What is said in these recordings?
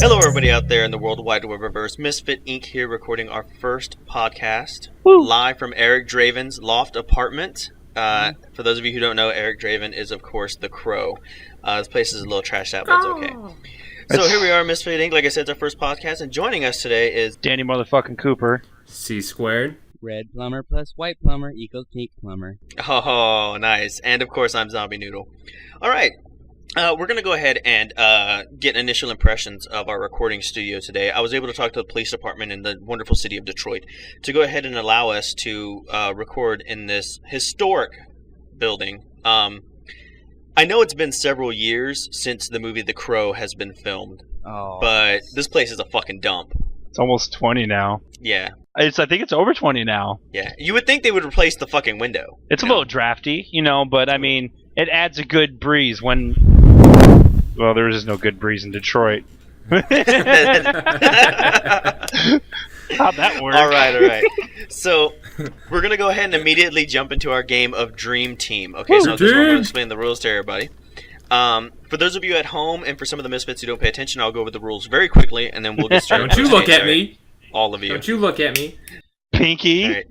Hello, everybody out there in the World Wide Webverse. Misfit Inc. here, recording our first podcast live from Eric Draven's loft apartment. For those of you who don't know, Eric Draven is, of course, the Crow. This place is a little trashed out, but it's okay. So here we are, Misfit Inc. Like I said, it's our first podcast, and joining us today is Danny motherfucking Cooper. C.H.U.D. Red plumber plus white plumber equals pink plumber. Oh, nice. And, of course, I'm Zombie Noodle. All right. We're going to go ahead and get initial impressions of our recording studio today. I was able to talk to the police department in the wonderful city of Detroit to go ahead and allow us to record in this historic building. I know it's been several years since the movie The Crow has been filmed, but this place is a fucking dump. It's almost 20 now. Yeah. I think it's over 20 now. Yeah. You would think they would replace the fucking window. It's a little drafty, but I mean, it adds a good breeze when... Well, there is no good breeze in Detroit. How'd that work? All right. So, we're going to go ahead and immediately jump into our game of Dream Team. Okay, so I'm going to explain the rules to everybody. For those of you at home and for some of the Misfits who don't pay attention, I'll go over the rules very quickly, and then we'll get started. Don't you look at me. All of you. Don't you look at me. Pinky. All right.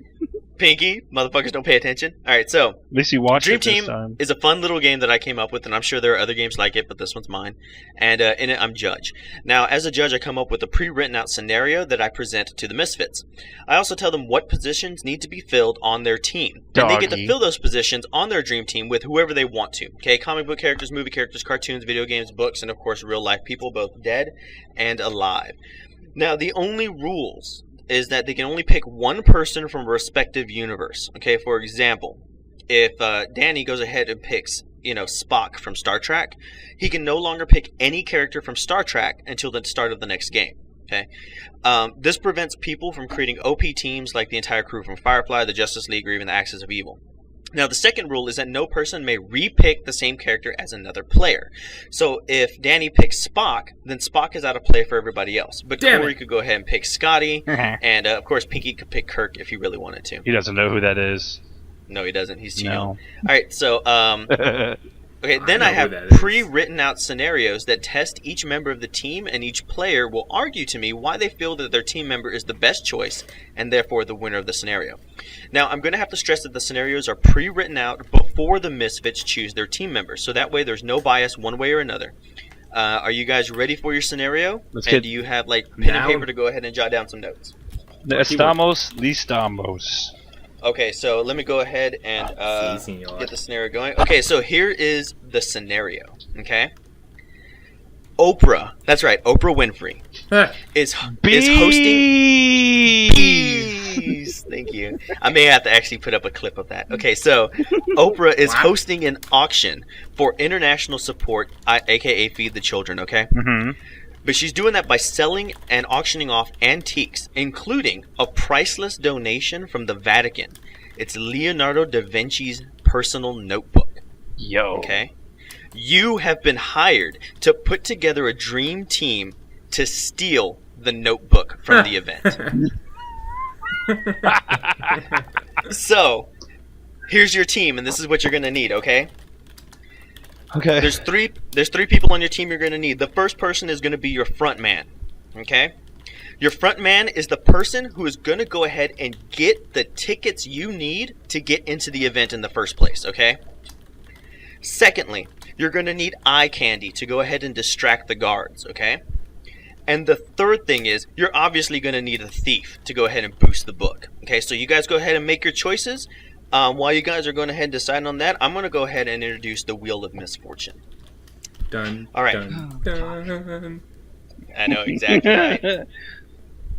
Pinky, motherfuckers don't pay attention. All right, so at least you watched Dream it this Team time. is a fun little game that I came up with, and I'm sure there are other games like it, but this one's mine. And in it, I'm judge. Now, as a judge, I come up with a pre-written out scenario that I present to the Misfits. I also tell them what positions need to be filled on their team. And they get to fill those positions on their Dream Team with whoever they want to. Okay, comic book characters, movie characters, cartoons, video games, books, and of course, real-life people, both dead and alive. Now, the only rules is that they can only pick one person from a respective universe. Okay, for example, if Danny goes ahead and picks, Spock from Star Trek, he can no longer pick any character from Star Trek until the start of the next game. Okay, this prevents people from creating OP teams like the entire crew from Firefly, the Justice League, or even the Axis of Evil. Now, the second rule is that no person may re-pick the same character as another player. So, if Danny picks Spock, then Spock is out of play for everybody else. But Corey could go ahead and pick Scotty, and of course, Pinky could pick Kirk if he really wanted to. He doesn't know who that is. No, he doesn't. He's too young. All right, so, okay, then I have pre-written out scenarios that test each member of the team, and each player will argue to me why they feel that their team member is the best choice, and therefore the winner of the scenario. Now, I'm going to have to stress that the scenarios are pre-written out before the Misfits choose their team members, so that way there's no bias one way or another. Are you guys ready for your scenario? Do you have, pen and paper to go ahead and jot down some notes? Estamos listos. Okay, so let me go ahead and get the scenario going. Okay, so here is the scenario, okay? Oprah, that's right, Oprah Winfrey, is hosting... Bees! Thank you. I may have to actually put up a clip of that. Okay, so Oprah is hosting an auction for international support, a.k.a. Feed the Children, okay? Mm-hmm. But she's doing that by selling and auctioning off antiques, including a priceless donation from the Vatican. It's Leonardo da Vinci's personal notebook. Yo. Okay? You have been hired to put together a dream team to steal the notebook from the event. So, here's your team, and this is what you're going to need, okay? Okay. There's three people on your team you're going to need. The first person is going to be your front man, okay? Your front man is the person who is going to go ahead and get the tickets you need to get into the event in the first place, okay? Secondly, you're going to need eye candy to go ahead and distract the guards, okay? And the third thing is, you're obviously going to need a thief to go ahead and boost the book, okay? So you guys go ahead and make your choices. While you guys are going ahead and deciding on that, I'm going to go ahead and introduce the Wheel of Misfortune. Done. All right. Dun. I know, exactly right.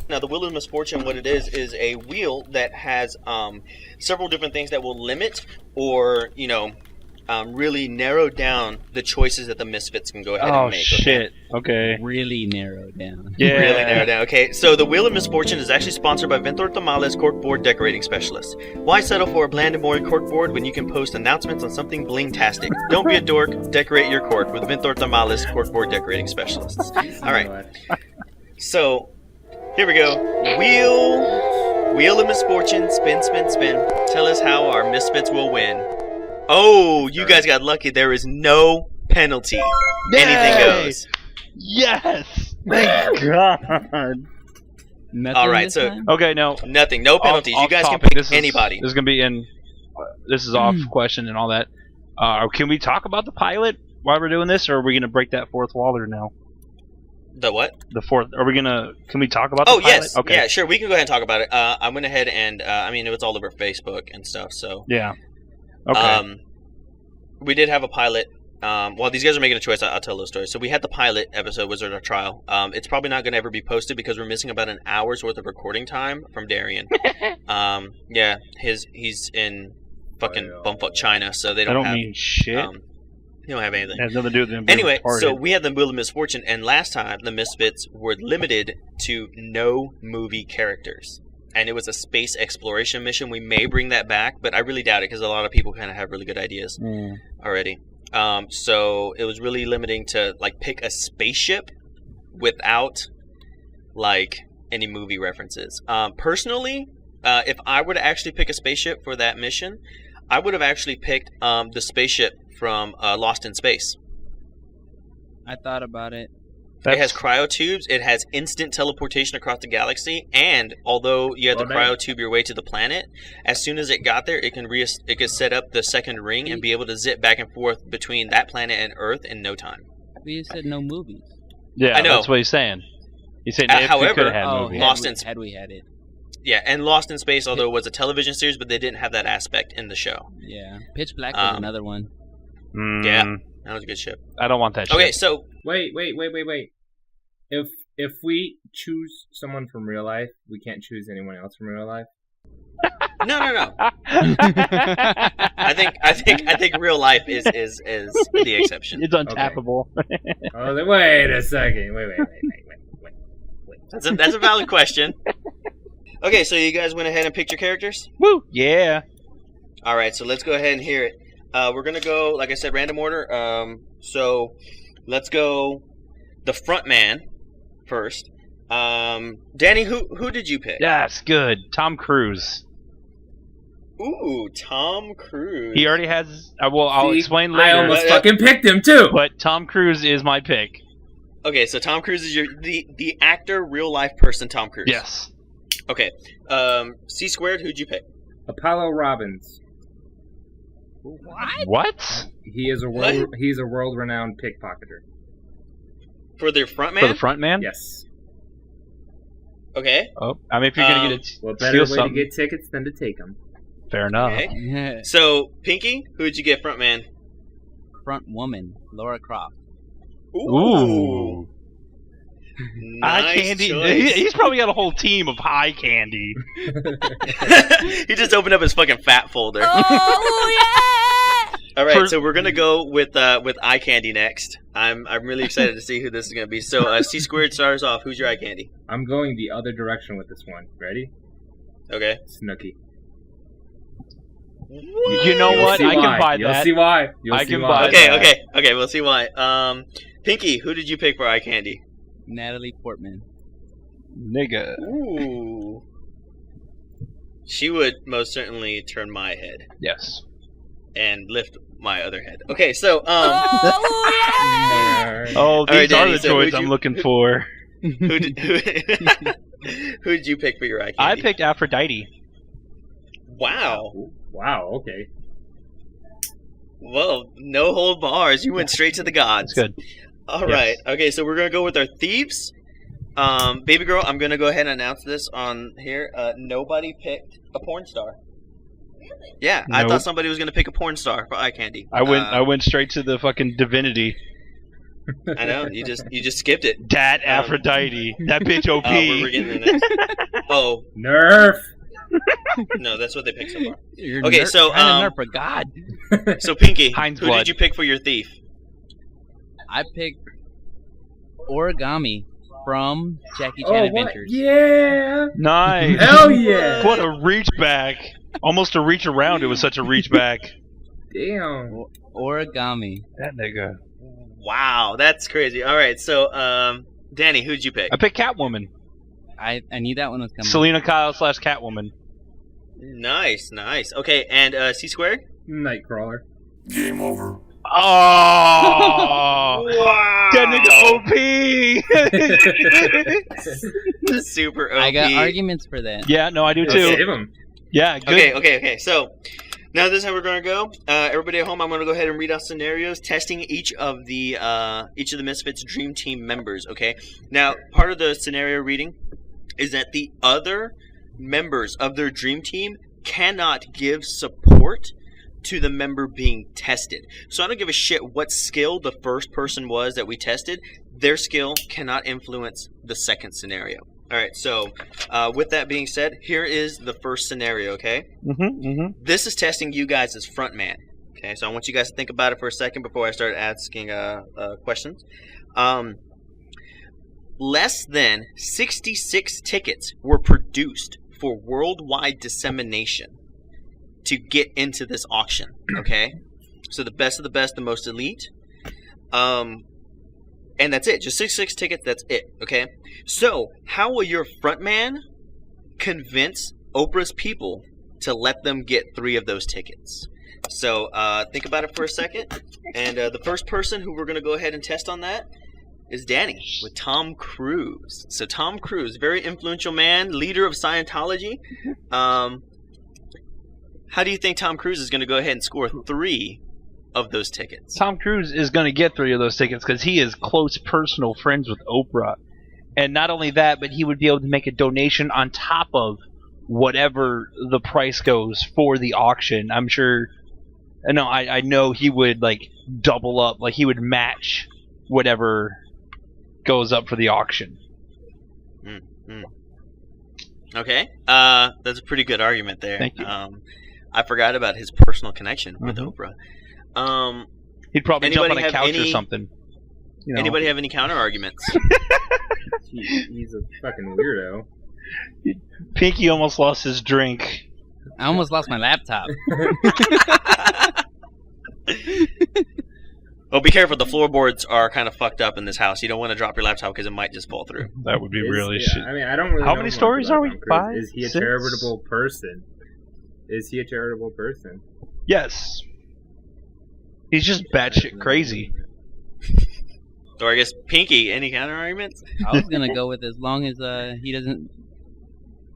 Now, the Wheel of Misfortune, what it is a wheel that has several different things that will limit or, really narrow down the choices that the Misfits can go ahead and make. Oh, shit. Okay. Really narrow down. Yeah. Really narrow down. Okay, so the Wheel of Misfortune is actually sponsored by Ventor Tamales Corkboard Decorating Specialist. Why settle for a bland and boring corkboard when you can post announcements on something bling-tastic? Don't be a dork. Decorate your cork with Ventor Tamales Corkboard Decorating Specialists. All right. So, here we go. Wheel of Misfortune. Spin, spin, spin. Tell us how our Misfits will win. Oh, you guys got lucky. There is no penalty. Yay! Anything goes. Yes! Thank God. Nothing All right, this so- time? Okay, no. Nothing. No penalties. You Off guys can topic. pick This is- anybody. This is gonna be in. This is off question and all that. Can we talk about the pilot while we're doing this, or are we gonna break that fourth wall or no? The what? The fourth. Are we gonna? Can we talk about? The Oh pilot? yes. Okay. Yeah, sure. We can go ahead and talk about it. I went ahead and I mean it was all over Facebook and stuff. So Yeah. Okay. we did have a pilot. While these guys are making a choice, I'll tell those stories. So we had the pilot episode, Wizard of Trial. It's probably not going to ever be posted because we're missing about an hour's worth of recording time from Darian. Yeah, he's in fucking bumfuck China, so they I don't don't have. mean shit. They don't have anything. It has nothing to do with them being Anyway, retarded. so we had the Wheel of Misfortune, and last time the Misfits were limited to no movie characters. And it was a space exploration mission. We may bring that back, but I really doubt it because a lot of people kind of have really good ideas already. So it was really limiting to like pick a spaceship without like any movie references. Personally, if I were to actually pick a spaceship for that mission, I would have actually picked the spaceship from Lost in Space. I thought about it. It has cryotubes. It has instant teleportation across the galaxy. And although you had to cryotube your way to the planet, as soon as it got there, it could set up the second ring and be able to zip back and forth between that planet and Earth in no time. We just said no movies. Yeah, I know. that's what he's saying. He's saying if we however- could have had Oh, movies. Lost had we had it. Yeah, and Lost in Space, although it was a television series, but they didn't have that aspect in the show. Yeah. Pitch Black was Um, another one. Yeah. That was a good ship. I don't want that shit. Okay, so Wait. If we choose someone from real life, we can't choose anyone else from real life. no. I think real life is the exception. It's untappable. Oh, then wait a second. Wait. That's a valid question. Okay, so you guys went ahead and picked your characters? Woo! Yeah. All right, so let's go ahead and hear it. We're going to go, like I said, random order. So let's go the front man first. Danny, who did you pick? Yes, good. Tom Cruise. Ooh, Tom Cruise. He already has. I'll See, explain I later. almost fucking picked him too. But Tom Cruise is my pick. Okay, so Tom Cruise is the actor, real life person Tom Cruise. Yes. Okay. C², who'd you pick? Apollo Robbins. What? He is he's a world-renowned pickpocketer. For the front For man? the front man? Yes. Okay. Oh, I mean, if you're gonna get it, What better steal way to something. get tickets than to take them? Fair enough. Okay. So, Pinky, who'd you get front man? Front woman, Laura Croft. Ooh. Nice Eye candy. choice. He's probably got a whole team of high candy. He just opened up his fucking fat folder. Oh, All right, For- so we're gonna go with eye candy next. I'm really excited to see who this is gonna be. So C² starts off. Who's your eye candy? I'm going the other direction with this one. Ready? Okay. Snooki. You know You'll what? see I can why. buy You'll that. see why. You'll I see can why. buy Okay. We'll see why. Pinky, who did you pick for eye candy? Natalie Portman. Nigga. Ooh. She would most certainly turn my head Yes. and lift my other head. Okay, so Nerd. Oh, these right, are Danny, the so toys who'd I'm you- looking for. who did you pick for your eye I candy? picked Aphrodite. Wow. Wow. Okay. Well, no hold bars. You went straight to the gods. That's good. All Yes. right. Okay, so we're gonna go with our thieves. Baby girl, I'm gonna go ahead and announce this on here. Nobody picked a porn star. Yeah, I Nope. thought somebody was gonna pick a porn star for eye candy. I went straight to the fucking divinity. I know. You just skipped it. Dat Aphrodite. That bitch OP. We're getting in it. Oh Nerf. no, that's what they picked so far. You're Okay, so, trying to nerf a god. So Pinky, Heinz who blood. did you pick for your thief? I picked Origami from Jackie Oh, Chan what? Adventures. Yeah. Nice. Hell yeah. What a reach back. Almost a reach around. It was such a reach back. Damn. Origami. That nigga. Wow, that's crazy. All right, so Danny, who'd you pick? I picked Catwoman. I knew that one was coming. Selena Kyle / Catwoman. Nice. Okay, and C²? Nightcrawler. Game over. Oh! Wow. That nigga OP! Super OP. I got arguments for that. Yeah, no, I do Let's too. save him. Yeah, good. Okay. So now this is how we're going to go. Everybody at home, I'm going to go ahead and read out scenarios testing each of the Misfits Dream Team members. Okay. Now, part of the scenario reading is that the other members of their Dream Team cannot give support to the member being tested. So I don't give a shit what skill the first person was that we tested. Their skill cannot influence the second scenario. All right, so with that being said, here is the first scenario, okay? This is testing you guys as front man. Okay, so I want you guys to think about it for a second before I start asking questions. Less than 66 tickets were produced for worldwide dissemination to get into this auction, okay? So the best of the best, the most elite. And that's it. Just 66 tickets, that's it, okay? So, how will your frontman convince Oprah's people to let them get 3 of those tickets? So, think about it for a second. And the first person who we're going to go ahead and test on that is Danny with Tom Cruise. So, Tom Cruise, very influential man, leader of Scientology. How do you think Tom Cruise is going to go ahead and score 3 of those tickets? Tom Cruise is going to get 3 of those tickets because he is close personal friends with Oprah. And not only that, but he would be able to make a donation on top of whatever the price goes for the auction. I'm sure, I know he would like double up, like he would match whatever goes up for the auction. Okay, that's a pretty good argument there. Thank you. I forgot about his personal connection with Oprah. He'd probably jump on a have couch or something. Anybody have any counter arguments? He's a fucking weirdo. Pinky almost lost his drink. I almost lost my laptop. Well, be careful. The floorboards are kind of fucked up in this house. You don't want to drop your laptop because it might just fall through. That would be really shit. I mean, I don't really How know many much stories about are we? Tom Cruise. 5? Is he a 6? charitable person? Is he a charitable person? Yes. He's just batshit crazy. Or I guess Pinky, any counter arguments? I was gonna go with as long as he doesn't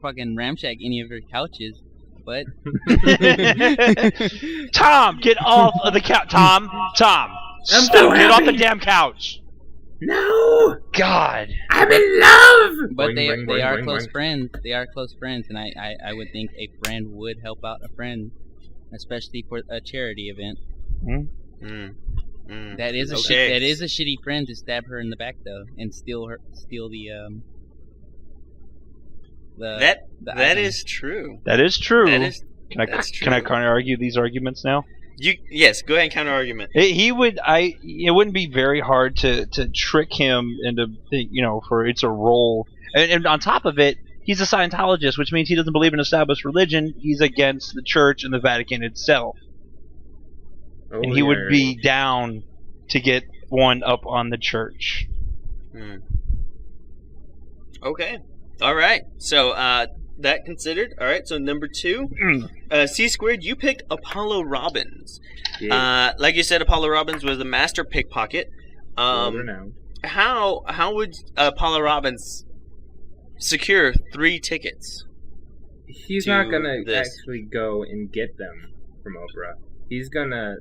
fucking ramshack any of your couches, but Tom, get off of the couch. Tom, I'm stop, so get off happy. the damn couch. No! God. I'm in love! but Boing, they boing, they boing, are boing, close boing. friends. They are close friends, and I would think a friend would help out a friend, especially for a charity event. That is a that is a shitty friend to stab her in the back though, and steal the That item. is true. That is true. That's Can I counter argue these arguments now? Yes, go ahead and counter argument. It wouldn't be very hard to trick him into for it's a role. And on top of it, he's a Scientologist, which means he doesn't believe in established religion. He's against the church and the Vatican itself. Oh, And he would be down to get one up on the church. Okay. All right. So that considered. All right. So number 2, C-Squared. You picked Apollo Robbins. Yeah. Like you said, Apollo Robbins was a master pickpocket. Now. How would Apollo Robbins secure 3 tickets? He's to not gonna this? actually go and get them from Oprah. He's gonna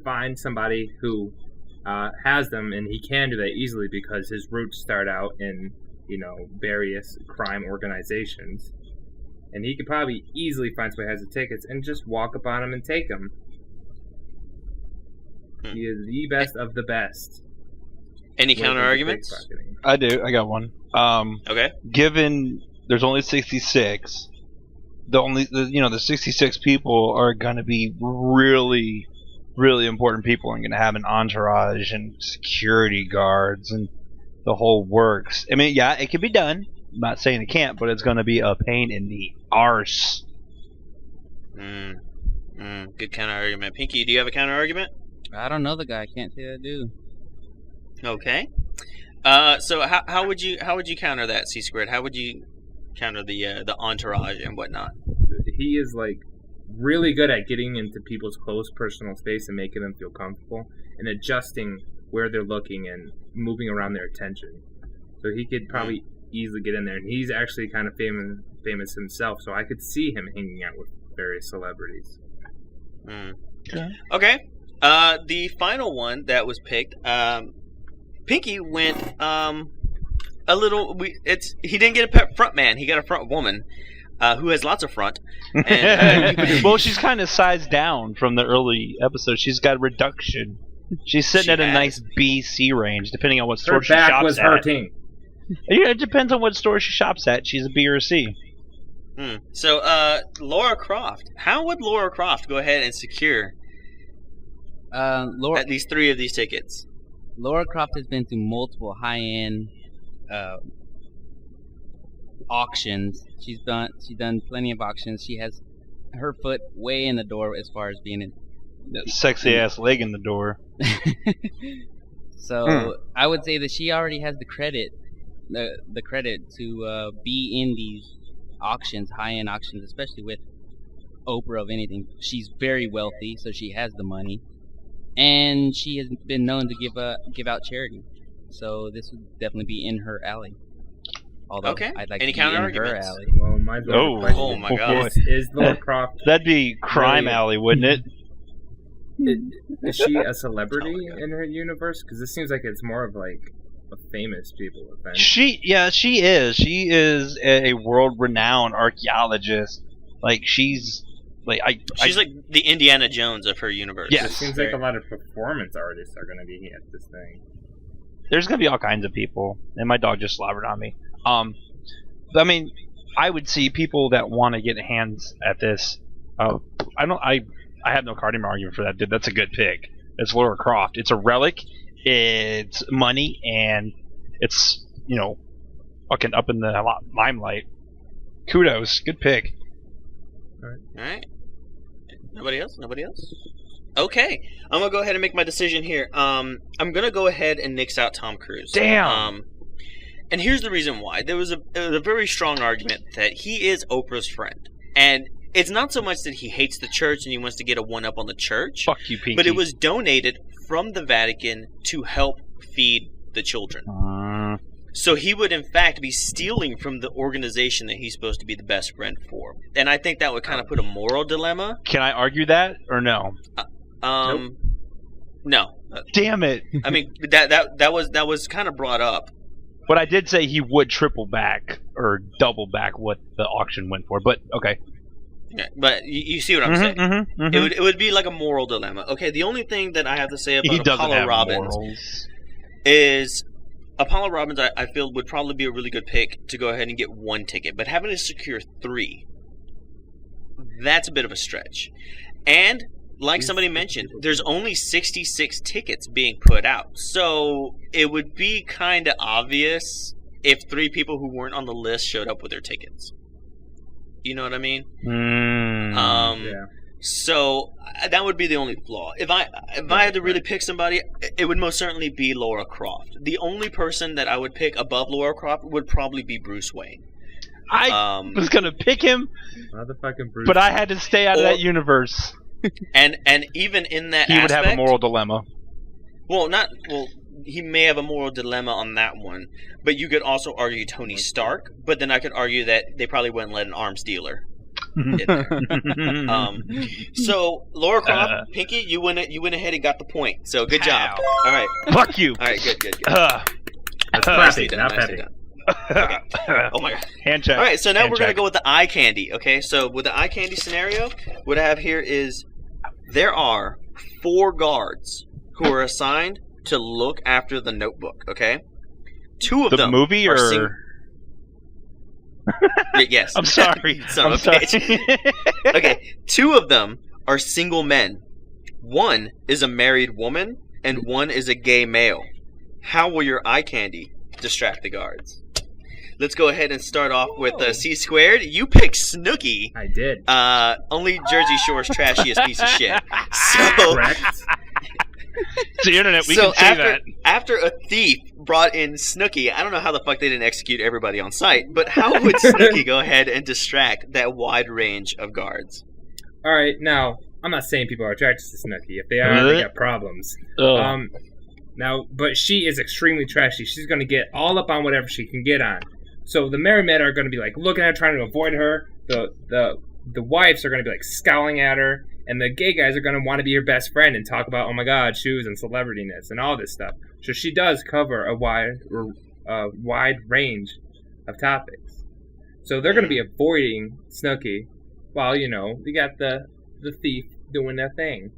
find somebody who has them, and he can do that easily because his roots start out in various crime organizations, and he could probably easily find somebody who has the tickets and just walk up on them and take them. He is the best of the best. Any when it counter comes to arguments? pickpocketing. I do. I got one. Okay. Given there's only 66, the 66 people are going to be really, really important people and going to have an entourage and security guards and the whole works. I mean, yeah, it can be done. I'm not saying it can't, but it's going to be a pain in the arse. Good counter argument. Pinky, do you have a counter argument? I don't know the guy. I can't say I do. Okay. So how would you counter that, C-Squared? How would you counter the entourage and whatnot? He is like really good at getting into people's close personal space and making them feel comfortable and adjusting where they're looking and moving around their attention. So he could probably easily get in there, and he's actually kind of famous himself, so I could see him hanging out with various celebrities. Okay. The final one that was picked, Pinky went a little. He didn't get a front man. He got a front woman, who has lots of front. And, well, she's kind of sized down from the early episodes. She's got reduction. She's sitting at a nice B/C range, depending on what store she shops at. Her back was hurting. Yeah, it depends on what store she shops at. She's a B or a C. So, Laura Croft. How would Laura Croft go ahead and secure at least 3 of these tickets? Laura Croft has been through multiple high-end auctions. She's done plenty of auctions. She has her foot way in the door as far as being in. That sexy ass leg in the door. So I would say that she already has the credit to be in these auctions, high-end auctions, especially with Oprah of anything. She's very wealthy, so she has the money, and she has been known to give out charity. So this would definitely be in her alley. Although I'd like Any to be in her arguments? alley. Well, my Oh my God! Is Laura Croft? That'd be crime alley, wouldn't it? Is she a celebrity in her universe? Because this seems like it's more of like a famous people event. She is. She is a world-renowned archaeologist. Like she's like She's like the Indiana Jones of her universe. Yes. It seems like a lot of performance artists are going to be at this thing. There's gonna be all kinds of people, and my dog just slobbered on me. I mean, I would see people that want to get hands at this. I have no card in my argument for that, dude. That's a good pick. It's Laura Croft. It's a relic. It's money, and it's fucking up in the limelight. Kudos, good pick. All right. Nobody else? Okay, I'm gonna go ahead and make my decision here. I'm gonna go ahead and nix out Tom Cruise. Damn. And here's the reason why. There was a very strong argument that he is Oprah's friend, and it's not so much that he hates the church and he wants to get a one-up on the church. Fuck you, Pinky. But it was donated from the Vatican to help feed the children. So he would, in fact, be stealing from the organization that he's supposed to be the best friend for. And I think that would kind of put a moral dilemma. Can I argue that or no? Nope. No. Damn it. I mean, that was kind of brought up. But I did say he would triple back or double back what the auction went for. But okay. Yeah, but you see what I'm saying? It would be like a moral dilemma. Okay, the only thing that I have to say about Apollo Robbins is Apollo Robbins, I feel, would probably be a really good pick to go ahead and get 1 ticket. But having to secure 3, that's a bit of a stretch. And, like somebody mentioned, there's only 66 tickets being put out. So it would be kind of obvious if 3 people who weren't on the list showed up with their tickets. You know what I mean? Yeah. So that would be the only flaw. If I had to really pick somebody, it would most certainly be Laura Croft. The only person that I would pick above Laura Croft would probably be Bruce Wayne. I was gonna pick him, Motherfucking Bruce. but I had to stay out of that universe. And even in that he would have a moral dilemma. Well, he may have a moral dilemma on that one, but you could also argue Tony Stark. But then I could argue that they probably wouldn't let an arms dealer in there. So Laura Croft, Pinky, you went ahead and got the point. So good job. All right. Fuck you. All right. Good. That's Nicely Peppy, done, not nicely Peppy. done. Okay. Oh my God. Hand check. All right. So now Hand we're gonna check. go with the eye candy. Okay. So with the eye candy scenario, what I have here is there are 4 guards who are assigned to look after the Notebook. Okay. 2 of the them. movie are or yes. I'm sorry. Son of a bitch. Okay. 2 of them are single men. 1 is a married woman, and 1 is a gay male. How will your eye candy distract the guards? Let's go ahead and start off with C-Squared. You picked Snooki. I did. Only Jersey Shore's trashiest piece of shit. So, Correct. It's the internet. We so can say that. after a thief brought in Snooki, I don't know how the fuck they didn't execute everybody on site, but how would Snooki go ahead and distract that wide range of guards? All right, now I'm not saying people are attracted to Snooki. If they are, they got problems. Now, but she is extremely trashy. She's going to get all up on whatever she can get on. So the married men are going to be like looking at her, trying to avoid her. The wives are going to be like scowling at her, and the gay guys are going to want to be her best friend and talk about, oh my god, shoes and celebrityness and all this stuff. So she does cover a wide range of topics. So they're going to be avoiding Snooki, while you got the thief doing their thing.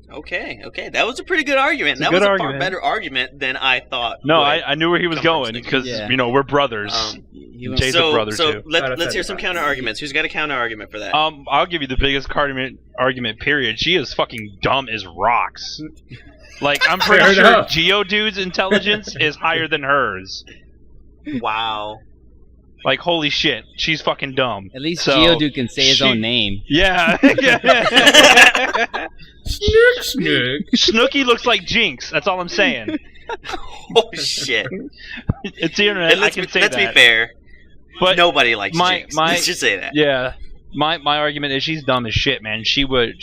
Okay, that was a pretty good argument. That was a far better argument than I thought. No, I knew where he was going because we're brothers. Jay's a brother too. Let's hear some counter arguments. Who's got a counter argument for that? I'll give you the biggest argument. Period. She is fucking dumb as rocks. Like I'm pretty sure Geodude's intelligence is higher than hers. Wow. Like, holy shit, she's fucking dumb. At least Geodude can say his own name. Yeah. Snooki looks like Jinx. That's all I'm saying. Oh, shit. It's the internet. I can say that. Let's be fair. But nobody likes Jinx. Let's just say that. Yeah. My argument is she's dumb as shit, man. She would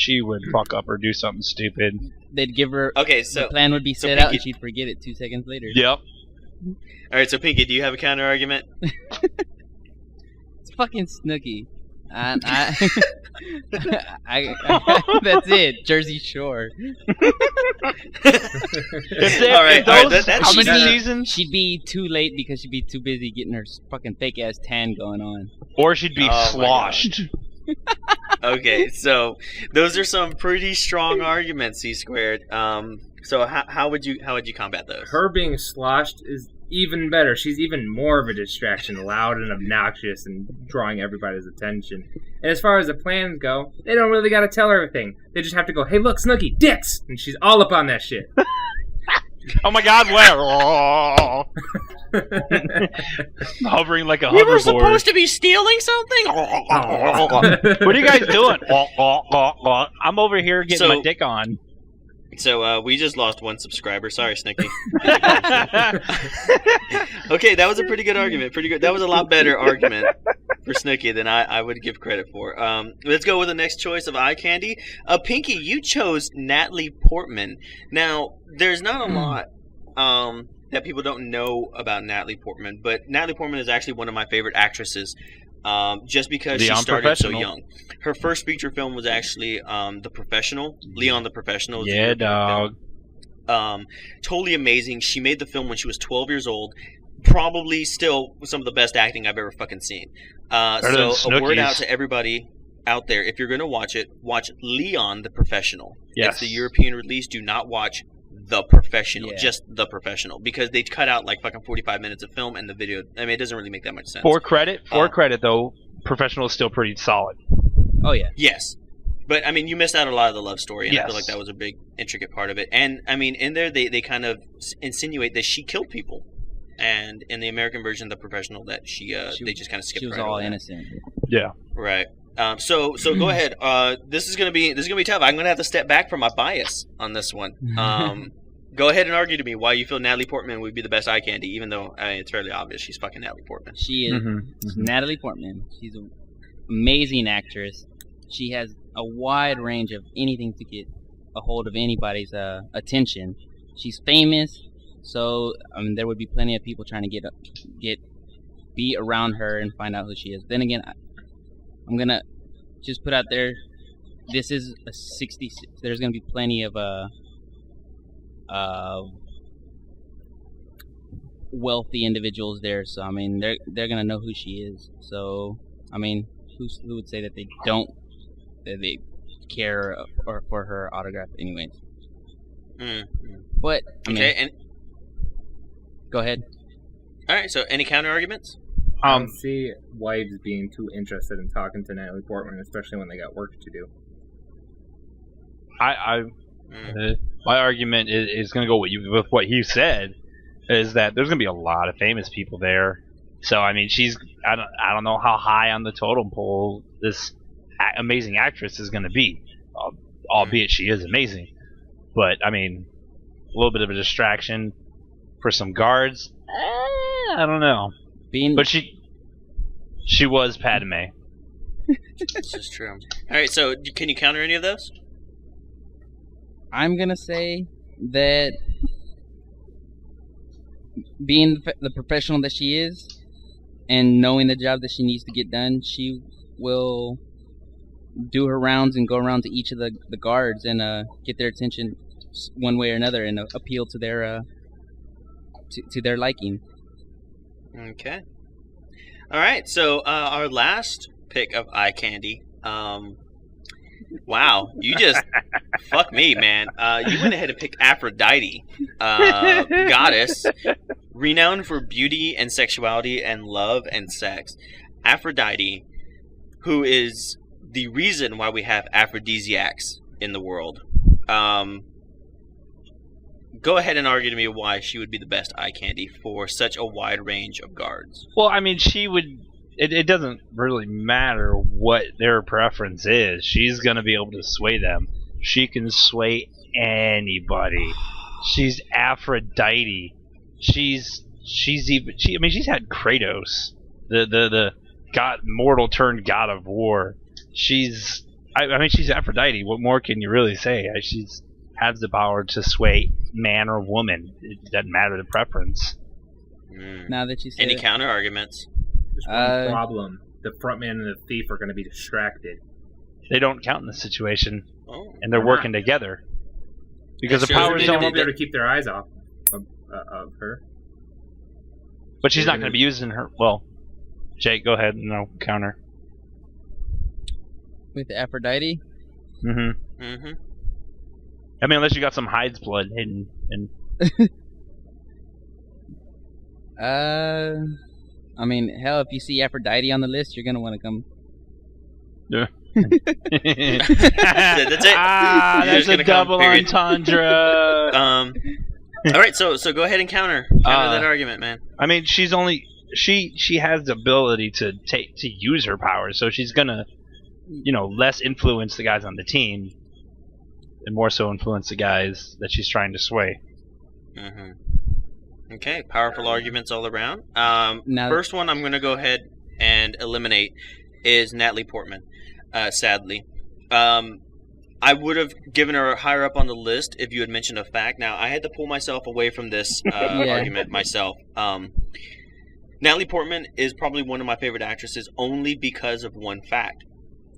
fuck up or do something stupid. They'd give her... the plan would be set out and she'd forget it 2 seconds later. Yep. All right, so Pinky, do you have a counter argument? It's fucking Snooki. That's it. Jersey Shore. All right. How many seasons? She'd be too late because she'd be too busy getting her fucking fake ass tan going on. Or she'd be sloshed. Okay, so those are some pretty strong arguments, C-squared. So how would you combat those? Her being sloshed is even better. She's even more of a distraction, loud and obnoxious and drawing everybody's attention. And as far as the plans go, they don't really gotta tell her everything. They just have to go, hey look, Snooki, dicks! And she's all up on that shit. Oh my god, where? Hovering like a hoverboard. We were supposed to be stealing something? What are you guys doing? I'm over here getting my dick on. So we just lost one subscriber. Sorry, Snicky. Okay, that was a pretty good argument. Pretty good. That was a lot better argument for Snicky than I would give credit for. Let's go with the next choice of eye candy. Pinky, you chose Natalie Portman. Now, there's not a lot that people don't know about Natalie Portman, but Natalie Portman is actually one of my favorite actresses. Just because she started so young. Her first feature film was actually The Professional. Leon the Professional. Yeah, dog. Totally amazing. She made the film when she was 12 years old. Probably still some of the best acting I've ever fucking seen. So a word out to everybody out there. If you're going to watch it, watch Leon the Professional. Yes. It's the European release. Do not watch The Professional, just The Professional, because they cut out like fucking 45 minutes of film and the video. I mean, it doesn't really make that much sense. For credit though, Professional is still pretty solid. Oh yeah. Yes, but I mean, you missed out a lot of the love story, and I feel like that was a big intricate part of it. And I mean, in there they kind of insinuate that she killed people, and in the American version of The Professional, that she they just kind of skipped. She was right all over innocent. Yeah. Right. So go ahead. This is gonna be tough. I'm gonna have to step back from my bias on this one. Go ahead and argue to me why you feel Natalie Portman would be the best eye candy, even though it's fairly obvious she's fucking Natalie Portman. She is Natalie Portman. She's an amazing actress. She has a wide range of anything to get a hold of anybody's attention. She's famous, so I mean there would be plenty of people trying to be around her and find out who she is. Then again, I'm gonna just put out there, this is a 66. There's gonna be plenty of wealthy individuals there, so I mean they're gonna know who she is. So I mean, who would say that they don't, that they care or for her autograph anyways? But I mean, and go ahead. All right. So any counter arguments? I don't see wives being too interested in talking to Natalie Portman, especially when they got work to do. My argument is going to go with what you said, is that there's going to be a lot of famous people there. So I mean, I don't know how high on the totem pole this amazing actress is going to be, albeit she is amazing. But I mean, a little bit of a distraction for some guards. I don't know. But she was Padme. This is true. All right, so can you counter any of those? I'm gonna say that being the professional that she is, and knowing the job that she needs to get done, she will do her rounds and go around to each of the guards and get their attention one way or another and appeal to their to their liking. Okay. All right, so our last pick of eye candy. Wow, you just fuck me, man. You went ahead and picked Aphrodite, goddess, renowned for beauty and sexuality and love and sex. Aphrodite, who is the reason why we have aphrodisiacs in the world. Go ahead and argue to me why she would be the best eye candy for such a wide range of guards. Well, I mean, she would. It doesn't really matter what their preference is. She's going to be able to sway them. She can sway anybody. She's Aphrodite. She's had Kratos, the god, mortal turned god of war. She's Aphrodite. What more can you really say? She's has the power to sway man or woman. It doesn't matter the preference. Now that you say Any counter arguments? There's one problem. The frontman and the thief are going to be distracted. They don't count in this situation, Oh. and they're working together because the That's true. powers They don't. won't be able to keep their eyes off of her. But she's not going to be using her. Well, Jake, go ahead and I'll counter. with Aphrodite. Mm-hmm. Mm-hmm. I mean, unless you got some Hyde's blood hidden. And I mean, hell, if you see Aphrodite on the list, you're gonna want to come. yeah. That's it. Ah, You're that's just a gonna come, double period. entendre. All right, so go ahead and counter that argument, man. I mean, she's only she has the ability to use her powers, so she's gonna, less influence the guys on the team, and more so influence the guys that she's trying to sway. Mm-hmm. Okay, powerful arguments all around. Now- First one I'm going to go ahead and eliminate is Natalie Portman, sadly. I would have given her higher up on the list if you had mentioned a fact. Now, I had to pull myself away from this argument myself. Natalie Portman is probably one of my favorite actresses only because of one fact.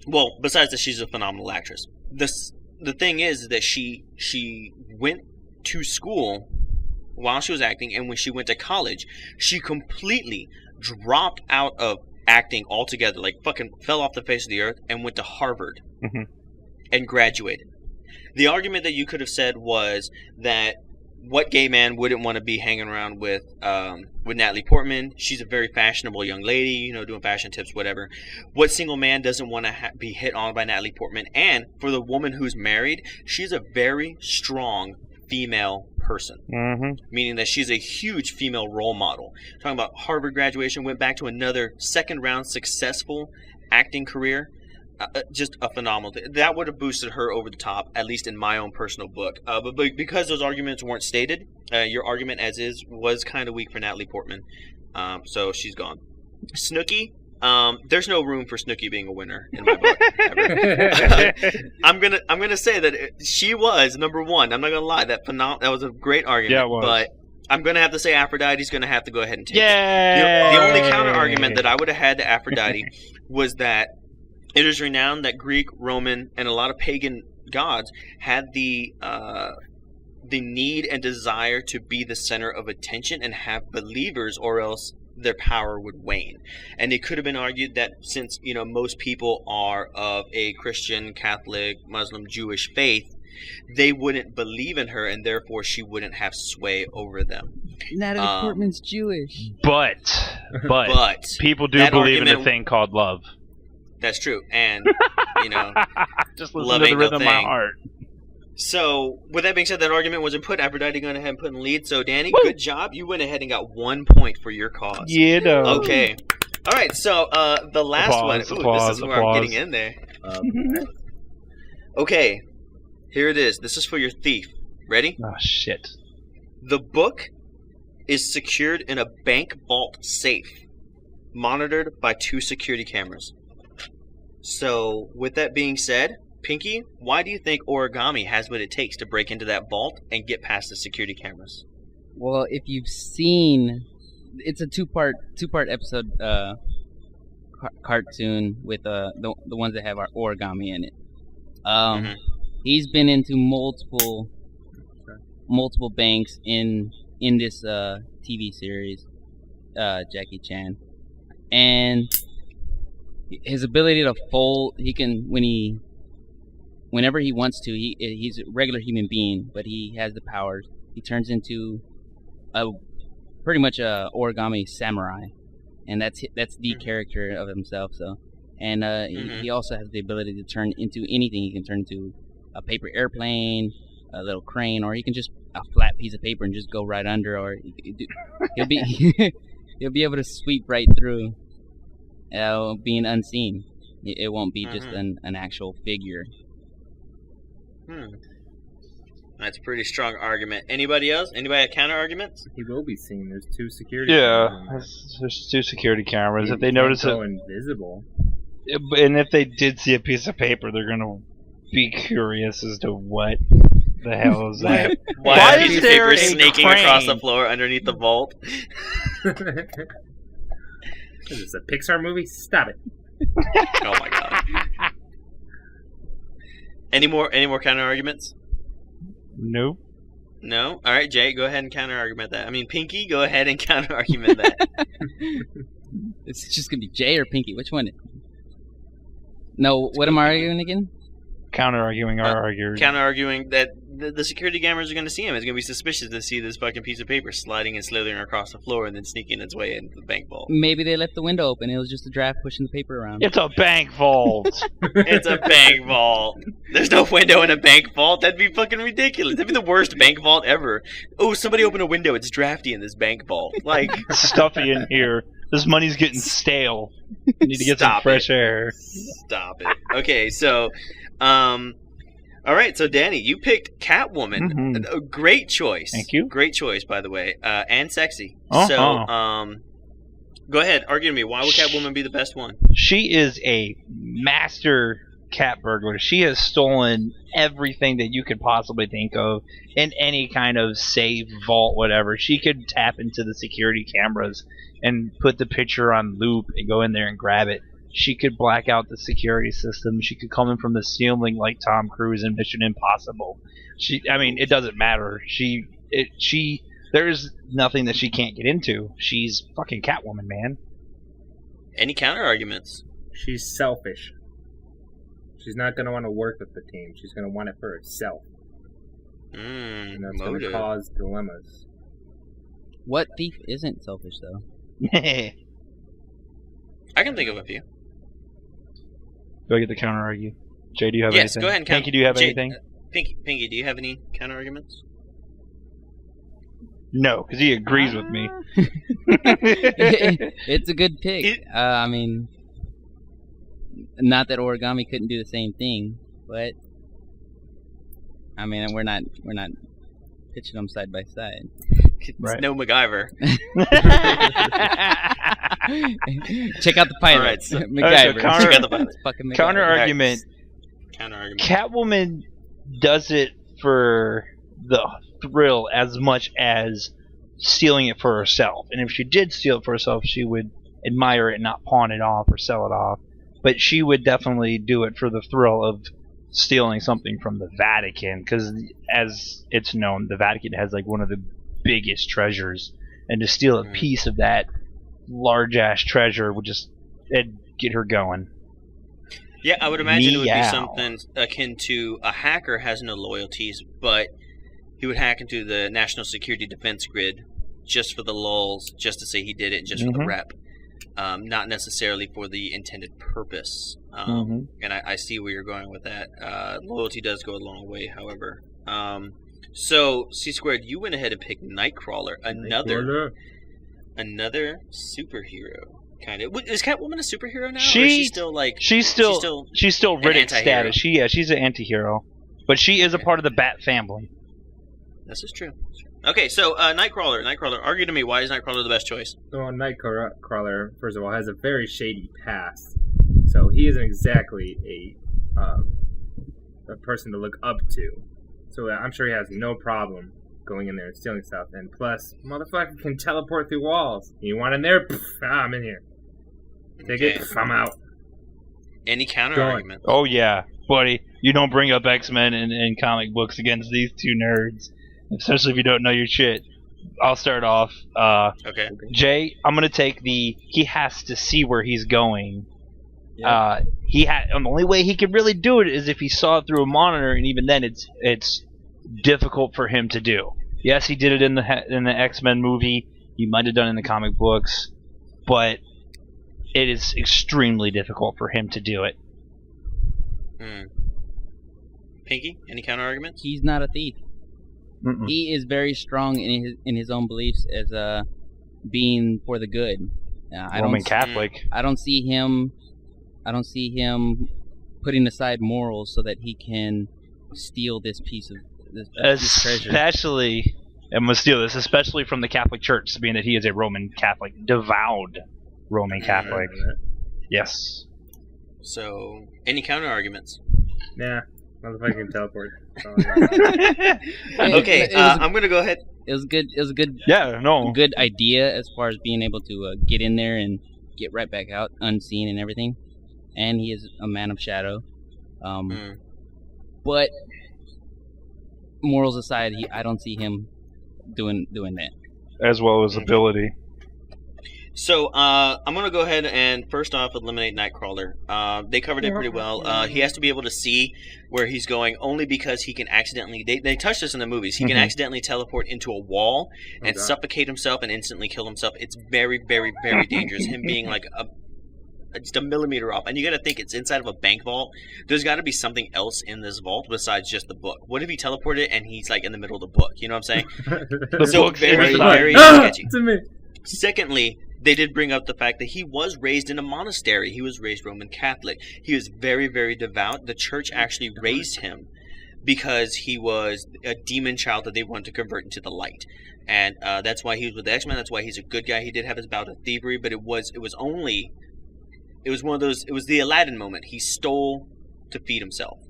Well, besides that she's a phenomenal actress. The thing is that she went to school while she was acting, and when she went to college, she completely dropped out of acting altogether, like fucking fell off the face of the earth, and went to Harvard and graduated. The argument that you could have said was that what gay man wouldn't want to be hanging around with Natalie Portman? She's a very fashionable young lady, doing fashion tips, whatever. What single man doesn't want to be hit on by Natalie Portman? And for the woman who's married, she's a very strong female person, meaning that she's a huge female role model. Talking about Harvard graduation, went back to another second round successful acting career. Just a phenomenal thing. That would have boosted her over the top, at least in my own personal book. But because those arguments weren't stated, your argument as is was kind of weak for Natalie Portman. So she's gone. Snooki. There's no room for Snooki being a winner in my book. Ever. I'm gonna say that she was number one. I'm not gonna lie. That was a great argument. Yeah, it was. But I'm gonna have to say Aphrodite's gonna have to go ahead and take it. Yay! The only counter argument that I would have had to Aphrodite was that it is renowned that Greek, Roman, and a lot of pagan gods had the need and desire to be the center of attention and have believers, or else their power would wane. And it could have been argued that since most people are of a Christian, Catholic, Muslim, Jewish faith, they wouldn't believe in her, and therefore she wouldn't have sway over them. Natalie Portman's Jewish. But people do that believe in a argument- thing called love. That's true, and Just listen love to the ain't no rhythm of my thing. heart. So, with that being said, that argument wasn't put. Aphrodite going ahead and put in the lead. So, Danny, Woo! good job. You went ahead and got 1 point for your cause. Yeah, no. Okay. All right. So, the last Applause, one. Ooh, applause, this is where applause. I'm getting in there. Okay. Here it is. This is for your thief. Ready? Oh shit. The book is secured in a bank vault safe, monitored by 2 security cameras. So, with that being said, Pinky, why do you think Origami has what it takes to break into that vault and get past the security cameras? Well, if you've seen, it's a two-part episode cartoon with the ones that have our Origami in it. He's been into multiple banks in this TV series, Jackie Chan, and his ability to fold, he can whenever he wants to. He's a regular human being, but he has the powers. He turns into pretty much a origami samurai, and that's the character of himself. So, and he also has the ability to turn into anything. He can turn into a paper airplane, a little crane, or he can just a flat piece of paper and just go right under, or he'll be he'll be able to sweep right through, being unseen. It won't be just an actual figure. That's a pretty strong argument. Anybody else? Anybody have counter arguments? He will be seen. There's 2 security Yeah, cameras. there's 2 security cameras. If they Can't notice go it, invisible. and if they did see a piece of paper, they're gonna be curious as to what the hell is that. Why is is there paper a snaking crane? across the floor underneath the vault? Is this a Pixar movie? Stop it. Oh my god. Any more counter arguments? Nope. No? Alright, Jay, go ahead and counter argument that. I mean, Pinky, go ahead and counter argument that. It's just gonna be Jay or Pinky. Which one? No, what am I arguing again? Counter arguing our arguers. Counter arguing that the security cameras are going to see him. It's going to be suspicious to see this fucking piece of paper sliding and slithering across the floor and then sneaking its way into the bank vault. Maybe they left the window open. It was just a draft pushing the paper around. It's a bank vault. It's a bank vault. There's no window in a bank vault. That'd be fucking ridiculous. That'd be the worst bank vault ever. Oh, somebody open a window. It's drafty in this bank vault. Like, Stuffy in here. This money's getting stale. You need to get some Stop fresh it. air. Stop it. Okay, so, all right. So, Danny, you picked Catwoman. Mhm. A great choice. Thank you. Great choice, by the way, and sexy. Uh-huh. So, go ahead, argue to me. Why would Catwoman be the best one? She is a master cat burglar. She has stolen everything that you could possibly think of in any kind of safe, vault, whatever. She could tap into the security cameras and put the picture on loop and go in there and grab it. She could black out the security system. She could come in from the ceiling like Tom Cruise in Mission Impossible. It doesn't matter. There's nothing that she can't get into. She's fucking Catwoman, man. Any counter arguments? She's selfish. She's not going to want to work with the team. She's going to want it for herself. And that's going to Motive. cause dilemmas. What thief isn't selfish though? I can think of a few. Do I get the counter argue? Jay, do you have Yes, anything? go ahead and Pinky, do you have Jay, anything? Pinky, do you have any counter arguments? No, because he agrees with me. It's a good pick. Not that origami couldn't do the same thing, but we're not pitching them side by side. It's Right. no MacGyver. Check out the pilot. All right, so- MacGyver. counter- Check out the pilot. It's fucking MacGyver. Counter argument. Counter argument. Catwoman does it for the thrill as much as stealing it for herself. And if she did steal it for herself, she would admire it and not pawn it off or sell it off. But she would definitely do it for the thrill of stealing something from the Vatican, because as it's known, the Vatican has like one of the biggest treasures, and to steal a piece of that large ass treasure would just get her going. Yeah, I would imagine it would be Meow. something akin to a hacker has no loyalties, but he would hack into the National Security Defense Grid just for the lulz, just to say he did it, just for the rep. Not necessarily for the intended purpose. And I see where you're going with that. Loyalty does go a long way, however. So, C-Squared, you went ahead and picked Nightcrawler, another superhero. Kind of. Is Catwoman a superhero now? Or is she still like? She's still Riddick anti-hero? status. She's an anti-hero, but she is a part of the Bat family. This is true. Okay, so Nightcrawler. Argue to me, why is Nightcrawler the best choice? So Nightcrawler, first of all, has a very shady past. So he isn't exactly a person to look up to. So I'm sure he has no problem going in there and stealing stuff. And plus, motherfucker can teleport through walls. You want in there? Pff, I'm in here. Take it. Pff, I'm out. Any counter argument? Oh yeah, buddy. You don't bring up X-Men in comic books against these two nerds, especially if you don't know your shit. I'll start off. Okay. Jay, I'm gonna take he has to see where he's going. Yeah. The only way he could really do it is if he saw it through a monitor, and even then, it's difficult for him to do. Yes, he did it in the X-Men movie. He might have done it in the comic books, but it is extremely difficult for him to do it. Pinky, any counter arguments? He's not a thief. Mm-mm. He is very strong in his own beliefs as being for the good. Roman Catholic. I don't see him putting aside morals so that he can steal this piece of this treasure. Especially, and must steal this, especially from the Catholic Church, being that he is a Roman Catholic, devout Roman Catholic. Yes. So, any counter arguments? Nah, motherfucker can teleport. Okay, I'm gonna go ahead. It was good. It was a good. Yeah, no. Good idea as far as being able to get in there and get right back out unseen and everything. And he is a man of shadow. But morals aside, I don't see him doing that. As well as ability. So, I'm going to go ahead and first off eliminate Nightcrawler. They covered it pretty well. He has to be able to see where he's going only because he can accidentally... They touched this in the movies. He can accidentally teleport into a wall and suffocate himself and instantly kill himself. It's very, very, very dangerous. Him being like just a millimeter off. And you got to think it's inside of a bank vault. There's got to be something else in this vault besides just the book. What if he teleported and he's like in the middle of the book? You know what I'm saying? So very, very sketchy. Secondly, they did bring up the fact that he was raised in a monastery. He was raised Roman Catholic. He was very, very devout. The church actually raised him because he was a demon child that they wanted to convert into the light. And that's why he was with the X-Men. That's why he's a good guy. He did have his bout of thievery, but it was one of those, it was the Aladdin moment. He stole to feed himself.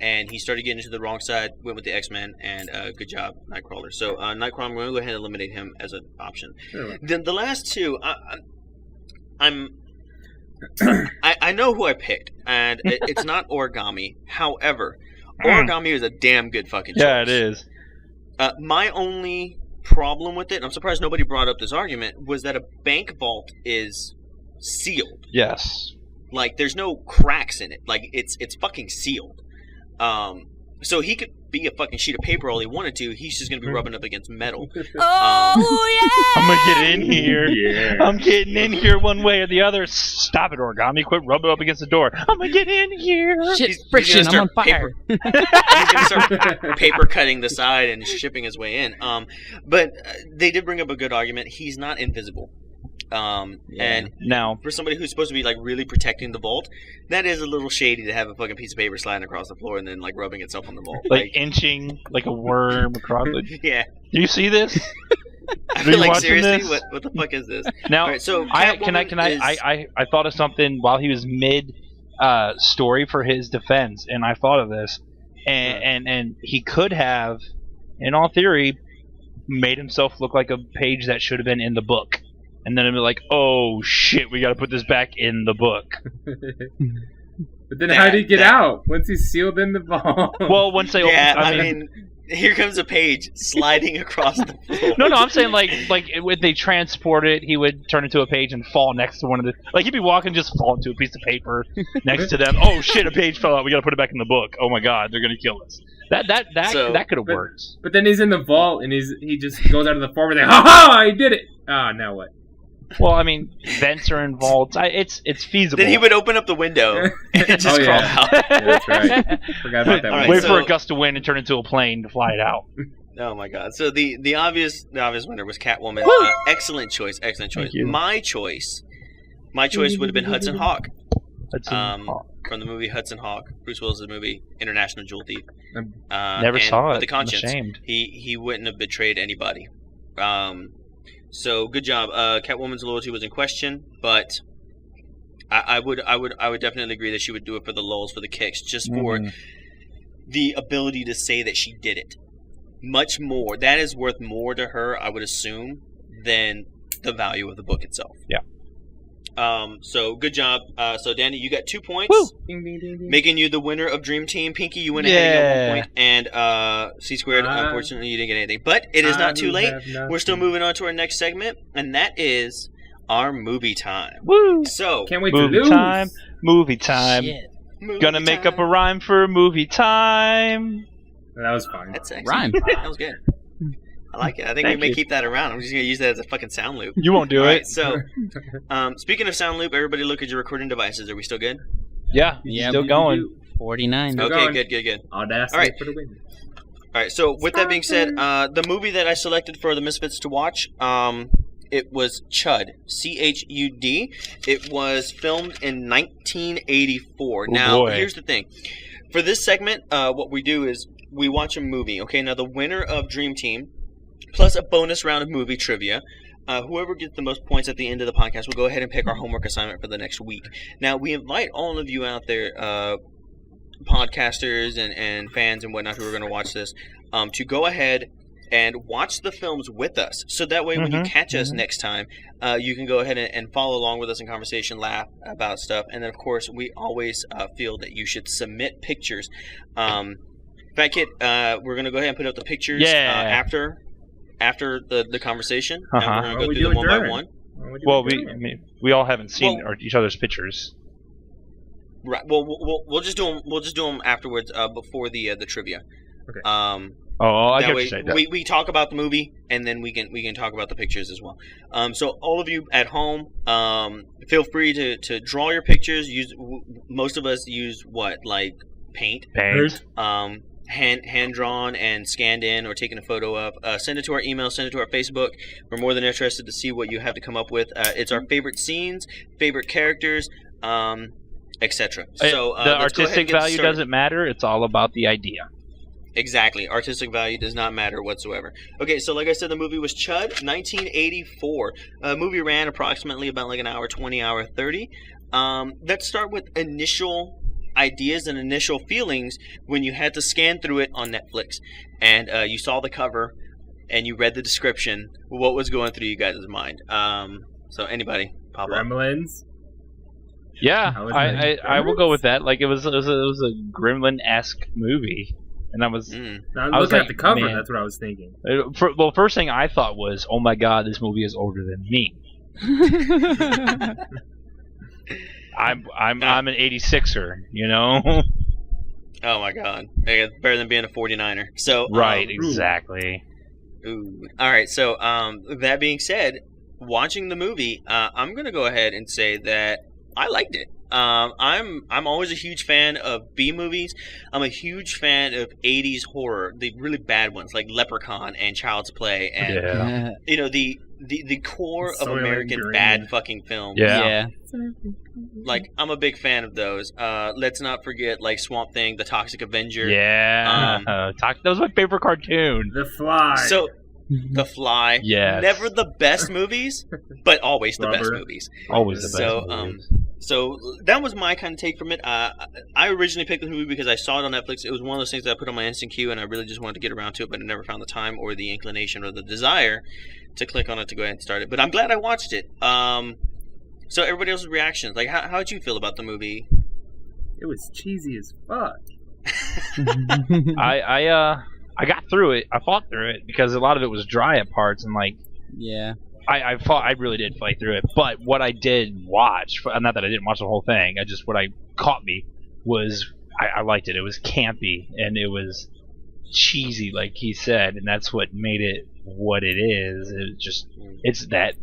And he started getting into the wrong side, went with the X-Men, and good job, Nightcrawler. So, Nightcrawler, I'm going to go ahead and eliminate him as an option. Sure. Then the last two, I know who I picked, and it's not Origami. However, Origami is a damn good fucking choice. Yeah, it is. My only problem with it, and I'm surprised nobody brought up this argument, was that a bank vault is sealed. Yes. Like, there's no cracks in it. Like, it's fucking sealed. So he could be a fucking sheet of paper all he wanted to. He's just going to be rubbing up against metal. Oh, yeah! I'm going to get in here. Yeah. I'm getting in here one way or the other. Stop it, Origami. Quit rubbing up against the door. I'm going to get in here. Shit, He's friction, gonna I'm on fire. He's going to start paper cutting the side and shipping his way in. But they did bring up a good argument. He's not invisible. And now, for somebody who's supposed to be like really protecting the vault, that is a little shady to have a fucking piece of paper sliding across the floor and then like rubbing itself on the vault. like inching like a worm across the... Yeah. Do you see this? I Are feel you like watching seriously, this? what the fuck is this? Now, all right, so I Catwoman thought of something while he was mid story for his defense, and I thought of this, and he could have, in all theory, made himself look like a page that should have been in the book. And then it'd be like, oh shit, we gotta put this back in the book. But then how did he get out once he's sealed in the vault? Well, once they I mean, here comes a page sliding across the floor. No, I'm saying like when they transport it, he would turn into a page and fall next to one of the... Like, he'd be walking, just fall into a piece of paper next to them. Oh shit, a page fell out, we gotta put it back in the book. Oh my god, they're gonna kill us. That could have worked. But then he's in the vault and he just goes out of the forward and ha ha, he did it! Ah, now what? Well, I mean, vents are in vaults. It's feasible. Then he would open up the window and just crawl out. Yeah, that's right. Forgot about that. Right, Wait so- for a gust of wind and turn into a plane to fly it out. Oh my god. So the obvious winner was Catwoman. Excellent choice. Excellent choice. Thank you. My choice would have been Hudson Hawk. Hawk. From the movie Hudson Hawk, Bruce Willis' movie, International Jewel Thief. Never saw it. With the conscience, I'm ashamed. he wouldn't have betrayed anybody. So good job. Catwoman's loyalty was in question, but I would definitely agree that she would do it for the lulz, for the kicks, just for the ability to say that she did it. Much more. That is worth more to her, I would assume, than the value of the book itself. Yeah. So good job. So Danny, you got 2 points, Ding, ding, ding, ding. making you the winner of Dream Team. Pinky, you went ahead and got 1 point, and C-Squared, unfortunately, you didn't get anything. But it is not too late. We're still moving on to our next segment, and that is our movie time. Woo! So Can't wait to Movie lose. time. Movie time. Shit. movie Gonna make up a time. rhyme for movie time. That was fun. That's excellent. Rhyme. That was good. I like it. I think Thank we may you. keep that around. I'm just gonna use that as a fucking sound loop. You won't do All it. right. So, speaking of sound loop, everybody look at your recording devices. Are we still good? Yeah, Yeah, still we going. 49. Still Okay. going. Good. Audacity All right. for the win. All right. So, with that being said, the movie that I selected for the Misfits to watch, it was CHUD. C.H.U.D. It was filmed in 1984. Oh, Now, boy. here's the thing. For this segment, what we do is we watch a movie. Okay. Now, the winner of Dream Team, plus a bonus round of movie trivia. Whoever gets the most points at the end of the podcast will go ahead and pick our homework assignment for the next week. Now, we invite all of you out there, podcasters and fans and whatnot who are going to watch this, to go ahead and watch the films with us. So that way, when you catch us next time, you can go ahead and follow along with us in conversation, laugh about stuff. And then, of course, we always feel that you should submit pictures. Fat Kid, we're going to go ahead and put up the pictures after the conversation. And we're going to go through them one by one. Well, we all haven't seen each other's pictures. Right. Well, we'll just do them. We'll just do them afterwards, before the trivia. Okay. I That get what way, you're saying. we talk about the movie, and then we can talk about the pictures as well. So all of you at home, feel free to draw your pictures. Most of us use like paint. Paint. Hand drawn and scanned in or taken a photo of. Send it to our email, send it to our Facebook. We're more than interested to see what you have to come up with. It's our favorite scenes, favorite characters, etc. So the let's go ahead and artistic get value started. doesn't matter. It's all about the idea. Exactly. Artistic value does not matter whatsoever. Okay, so like I said, the movie was CHUD, 1984. Movie ran approximately about like an hour 20, hour 30. Let's start with initial ideas and initial feelings when you had to scan through it on Netflix and you saw the cover and you read the description. What was going through you guys' mind? So anybody pop up? Gremlins. Yeah, I was I will go with that. Like it was a Gremlin-esque movie, and I was I I was was looking at like, the cover. man. That's what I was thinking. first thing I thought was, oh my god, this movie is older than me. I'm an 86er, you know. Oh my god. It's better than being a 49er. So Right, exactly. Ooh. All right. So, that being said, watching the movie, I'm gonna go ahead and say that I liked it. I'm always a huge fan of B movies. I'm a huge fan of 80s horror, the really bad ones like Leprechaun and Child's Play, and Yeah. you know the core of Soylent American Green. bad fucking films. Yeah. Like I'm a big fan of those. Let's not forget like Swamp Thing, The Toxic Avenger. Yeah. That was my favorite cartoon. The Fly. So. The Fly. Yes. Never the best movies, but always the best Rubber. movies. Always the best. So, movies. So that was my kind of take from it. I originally picked the movie because I saw it on Netflix. It was one of those things that I put on my instant queue, and I really just wanted to get around to it, but I never found the time or the inclination or the desire to click on it to go ahead and start it. But I'm glad I watched it. So everybody else's reactions, like how'd you feel about the movie? It was cheesy as fuck. I got through it. I fought through it because a lot of it was dry at parts, and like Yeah. I really did fight through it. But what I did watch, not that I didn't watch the whole thing, what I caught me was I liked it. It was campy and it was cheesy, like he said, and that's what made it what it is. It's that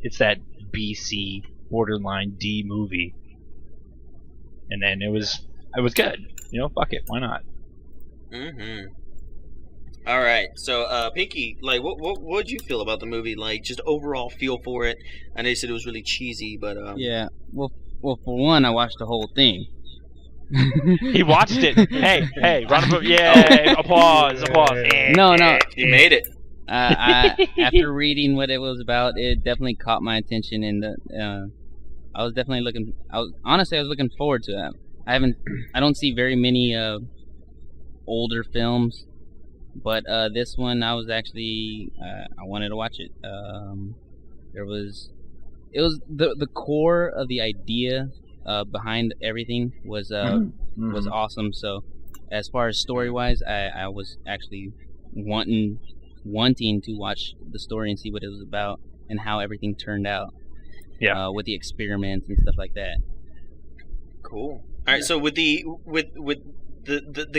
BC borderline D movie, and then it was good. You know, fuck it, why not? Mm-hmm. All right, so Pinky, like, what did you feel about the movie? Like, just overall feel for it. I know you said it was really cheesy, but Yeah. Well, for one, I watched the whole thing. He watched it. Hey, round of applause. No. you made it. After reading what it was about, it definitely caught my attention. And I was definitely looking. I was looking forward to that. I don't see very many older films, but this one I was actually I wanted to watch it. It was the core of the idea behind everything was awesome. So as far as story wise, I was actually wanting to watch the story and see what it was about and how everything turned out. Yeah. With the experiments and stuff like that. Cool. All right. So with the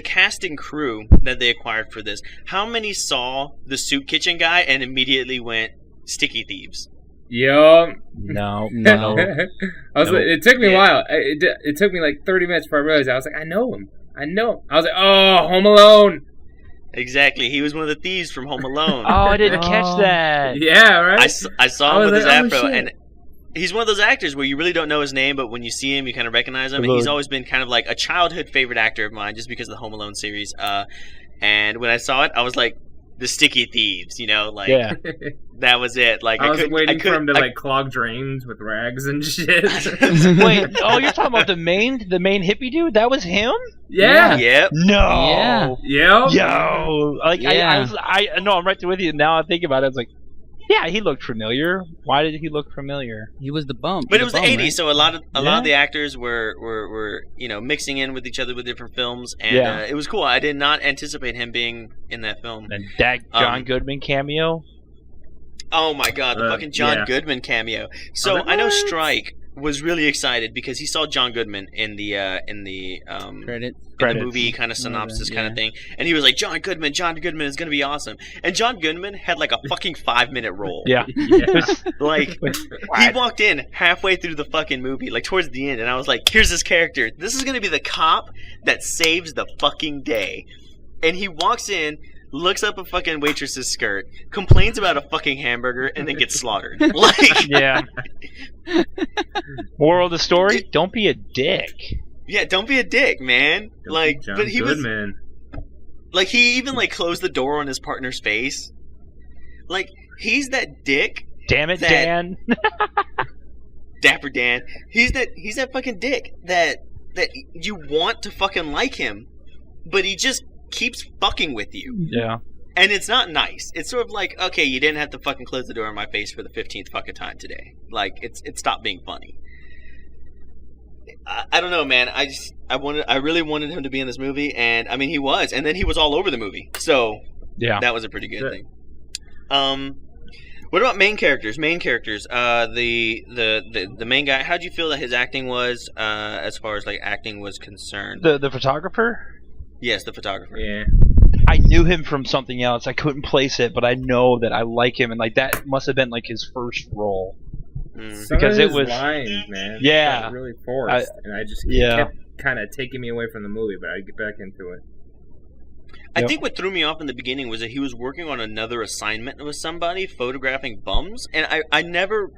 casting crew that they acquired for this, how many saw the soup kitchen guy and immediately went Sticky Thieves? Yup. No. It took me a while. It took me like 30 minutes before I realized. I was like, I know him. I was like, oh, Home Alone. Exactly. He was one of the thieves from Home Alone. Oh, I didn't catch that. Yeah, right. I saw him with his like, oh, afro, shit. and he's one of those actors where you really don't know his name, but when you see him, you kind of recognize him. And he's always been kind of like a childhood favorite actor of mine, just because of the Home Alone series. And when I saw it, I was like, the Sticky Thieves, like that was it. Like I was waiting for him to like clog drains with rags and shit. Wait, you're talking about the main hippie dude? That was him? Yeah. Yep. No. Yeah. Yo. Like Yeah. I know I'm right there with you. Now I think about it, I was like, yeah, he looked familiar. Why did he look familiar? He was the bump. But it was the 80s, right? so a lot of the actors were mixing in with each other with different films, and it was cool. I did not anticipate him being in that film. And that John Goodman cameo. Oh my god, the fucking John Goodman cameo. So I know Strike was really excited because he saw John Goodman in the Credits. in the movie kind of synopsis kind of thing, and he was like, John Goodman is gonna be awesome. And John Goodman had like a fucking 5-minute role. Yeah. Like he walked in halfway through the fucking movie, like towards the end, and I was like, here's this character. This is gonna be the cop that saves the fucking day. And he walks in, looks up a fucking waitress's skirt, complains about a fucking hamburger, and then gets slaughtered. Like, yeah. Moral of the story: don't be a dick. Yeah, don't be a dick, man. Like, John but he Goodman. was like, he even like closed the door on his partner's face. Like, he's that dick. Damn it, Dan. Dapper Dan. He's that fucking dick that you want to fucking like him, but he just keeps fucking with you. Yeah. And it's not nice. It's sort of like, okay, you didn't have to fucking close the door in my face for the 15th fucking time today. Like, it stopped being funny. I don't know, man. I really wanted him to be in this movie, and I mean, he was, and then he was all over the movie. So yeah, that was a pretty good thing. What about main characters? The main guy. How did you feel that his acting was, as far as like acting was concerned? The photographer. Yes, the photographer. Yeah. I knew him from something else. I couldn't place it, but I know that I like him, and like that must have been like his first role. Because it was lines, man. Yeah, really forced, and I just kept kind of taking me away from the movie. But I'd get back into it. I think what threw me off in the beginning was that he was working on another assignment with somebody, photographing bums, and I never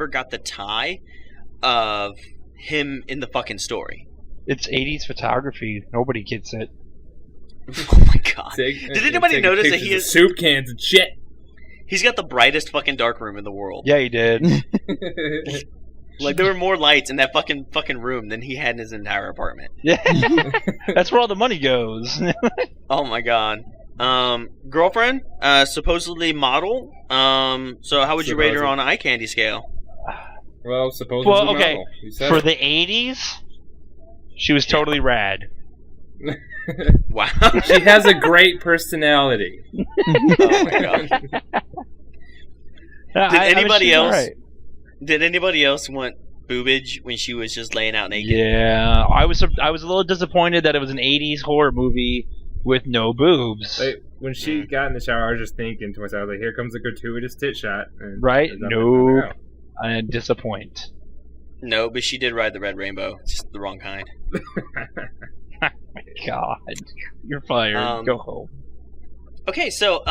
got the tie of him in the fucking story. It's 80s photography. Nobody gets it. Oh my god! Did anybody notice that he has soup cans and shit? He's got the brightest fucking darkroom in the world. Yeah, he did. Like, there were more lights in that fucking room than he had in his entire apartment. Yeah, that's where all the money goes. Oh my god. Girlfriend, supposedly model. So how would you rate her on an eye candy scale? Well, supposedly okay. Model. For the 80s, she was totally rad. Wow. She has a great personality. Oh my god. Did anybody else want boobage when she was just laying out naked? Yeah, I was a little disappointed that it was an 80s horror movie with no boobs. Like, when she got in the shower, I was just thinking to myself, like, here comes a gratuitous tit shot. And right? Nope. I disappoint. No, but she did ride the red rainbow. It's just the wrong kind. Oh my god. You're fired. Go home. Okay, so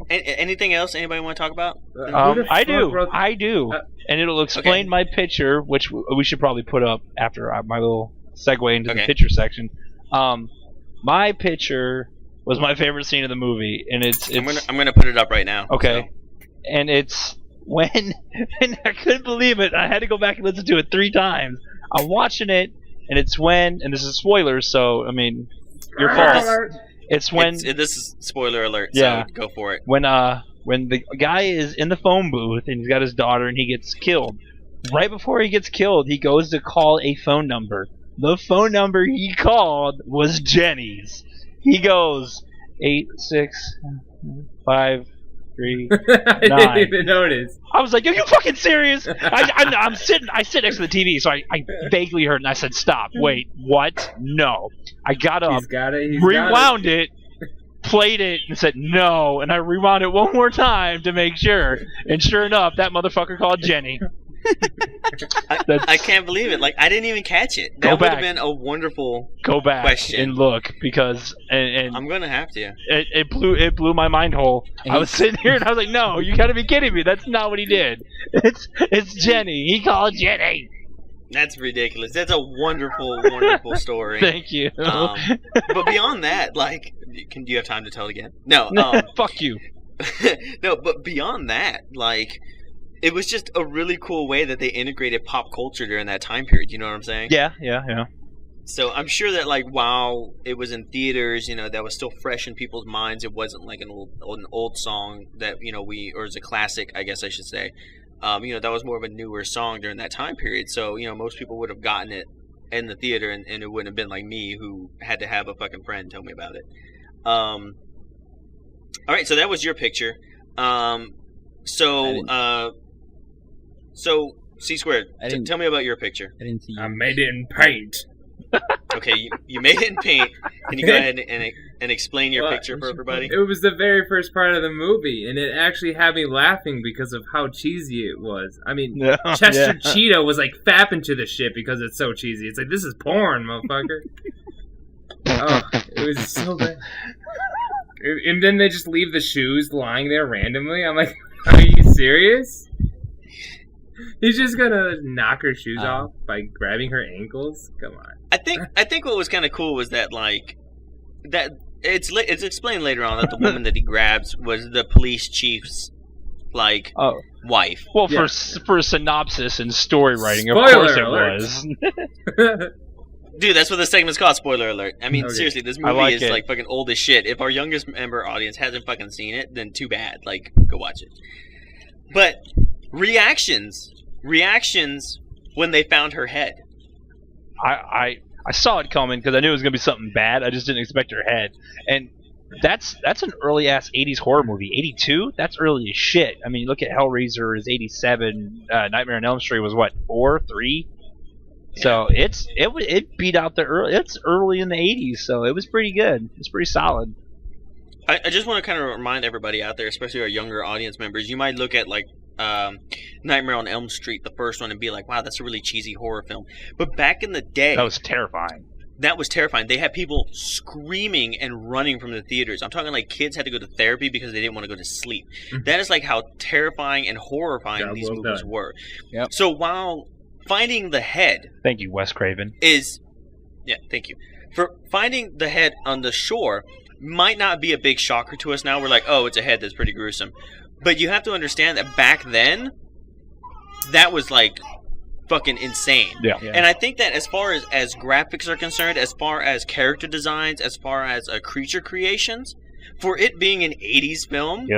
anything else anybody want to talk about? I do. And it'll explain my picture, which we should probably put up after my little segue into the picture section. My picture was my favorite scene of the movie, and it's I'm gonna put it up right now. Okay. So. And it's when I couldn't believe it. I had to go back and listen to it 3 times. I'm watching it, and it's when, and this is spoilers, so I mean, your fault. It's when this is spoiler alert. Yeah. So go for it. When the guy is in the phone booth and he's got his daughter and he gets killed. Right before he gets killed, he goes to call a phone number. The phone number he called was Jenny's. He goes 865. 3, 9. I didn't even notice. I was like, "Are you fucking serious?" I sit next to the TV, so I vaguely heard, and I said, "Stop! Wait, what? No!" I got up, He's got it. rewound it, played it, and said no, and I rewound it one more time to make sure. And sure enough, that motherfucker called Jenny. I can't believe it. Like, I didn't even catch it. That would have been a wonderful question. And look, because and I'm gonna have to. It blew my mind hole. I was sitting here and I was like, no, you gotta be kidding me. That's not what he did. It's Jenny. He called Jenny. That's ridiculous. That's a wonderful story. Thank you. But beyond that, like, do you have time to tell it again? No. Fuck you. No, but beyond that, like, it was just a really cool way that they integrated pop culture during that time period. You know what I'm saying? Yeah. So I'm sure that, like, while it was in theaters, you know, that was still fresh in people's minds. It wasn't like an old song that, you know, or as a classic, I guess I should say. You know, that was more of a newer song during that time period. So, you know, most people would have gotten it in the theater, and it wouldn't have been like me who had to have a fucking friend tell me about it. All right, so that was your picture. So, C-Squared, tell me about your picture. I didn't see you. I made it in paint. Okay, you made it in paint. Can you go ahead and explain your picture for everybody? It was the very first part of the movie, and it actually had me laughing because of how cheesy it was. I mean, Chester Cheetah was like fapping to the shit because it's so cheesy. It's like, this is porn, motherfucker. Oh, it was so bad. And then they just leave the shoes lying there randomly. I'm like, are you serious? He's just gonna knock her shoes off by grabbing her ankles? Come on. I think what was kind of cool was that, like, that it's explained later on that the woman that he grabs was the police chief's, like, wife. Well, for synopsis and story writing, Spoiler of course alert. It was. Dude, that's what the segment's called, spoiler alert. I mean, seriously, this movie is like fucking old as shit. If our youngest member audience hasn't fucking seen it, then too bad. Like, go watch it. But reactions when they found her head. I saw it coming because I knew it was gonna be something bad. I just didn't expect her head. And that's an early ass 80s horror movie. 82? That's early as shit. I mean, look at Hellraiser is 87. Nightmare on Elm Street was what, 4, 3? So it beat out it's early in the 80s, so it was pretty good. It's pretty solid. I just want to kind of remind everybody out there, especially our younger audience members, you might look at, like, Nightmare on Elm Street, the first one, and be like, wow, that's a really cheesy horror film. But back in the day, that was terrifying. They had people screaming and running from the theaters. I'm talking like kids had to go to therapy because they didn't want to go to sleep. That is like how terrifying and horrifying these movies were. Yep. So while finding the head, thank you, Wes Craven, thank you for finding the head on the shore, might not be a big shocker to us now. We're like, oh, it's a head, that's pretty gruesome. But you have to understand that back then, that was like fucking insane. Yeah. And I think that as far as graphics are concerned, as far as character designs, as far as creature creations, for it being an 80s film,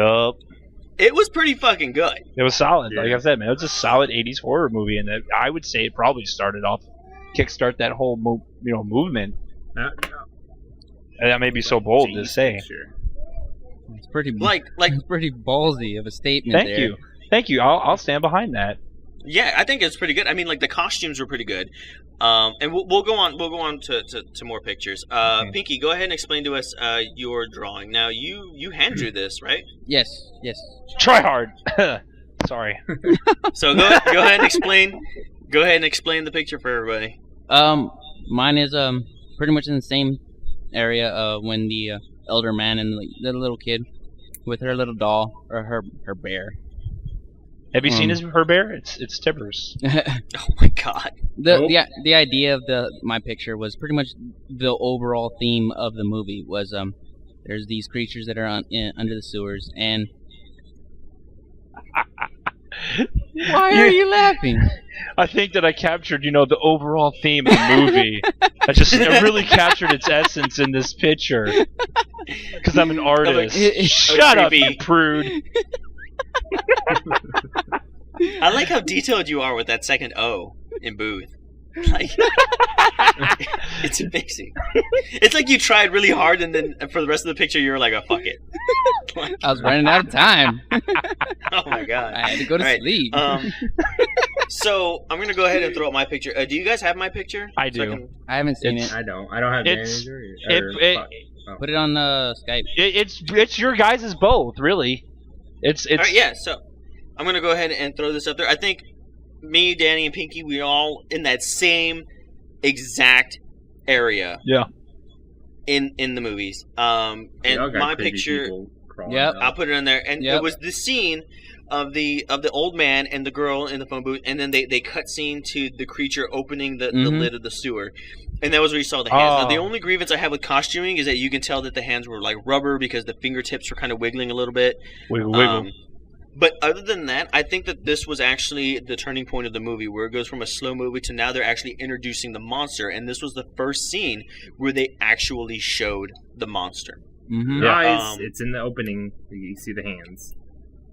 it was pretty fucking good. It was solid. Like I said, man, it was a solid 80s horror movie, and I would say it probably started off, kickstart that whole movement. And that may be so bold to say. Sure. It's pretty it's pretty ballsy of a statement. Thank you. I'll stand behind that. Yeah, I think it's pretty good. I mean, like, the costumes were pretty good. And we'll go on to more pictures. Pinky, go ahead and explain to us your drawing. Now, you hand drew this, right? Yes. Try hard. Sorry. So go ahead and explain. Go ahead and explain the picture for everybody. Mine is pretty much in the same area when the elder man and the little kid with her little doll or her bear. Have you seen her bear? It's Tibbers. Oh my god. The idea of my picture was pretty much the overall theme of the movie was there's these creatures that are under the sewers, and Why are you laughing? I think that I captured, the overall theme of the movie. I really captured its essence in this picture. Because I'm an artist. Shut up, you prude. I like how detailed you are with that second O in Booth. Like, it's amazing. It's like you tried really hard, and then for the rest of the picture, you were like, "Oh, fuck it." Like, I was running out of time. oh my god! I had to go to sleep. So I'm gonna go ahead and throw up my picture. Do you guys have my picture? I do. I haven't seen it. I don't have It's- manager. Put it on Skype. It's your guys' both, really. It's All right, yeah. So I'm gonna go ahead and throw this up there. I think me, Danny, and Pinky, we all in that same exact area. Yeah. In the movies. And my picture. Yep. I'll put it in there. And Yep. it was the scene of the old man and the girl in the phone booth, and then they cut scene to the creature opening the lid of the sewer. And that was where you saw the hands. Now, the only grievance I have with costuming is that you can tell that the hands were like rubber because the fingertips were kind of wiggling a little bit. Wiggle. But other than that, I think that this was actually the turning point of the movie, where it goes from a slow movie to now they're actually introducing the monster. And this was the first scene where they actually showed the monster. Mm-hmm. Yeah, it's in the opening. You see the hands.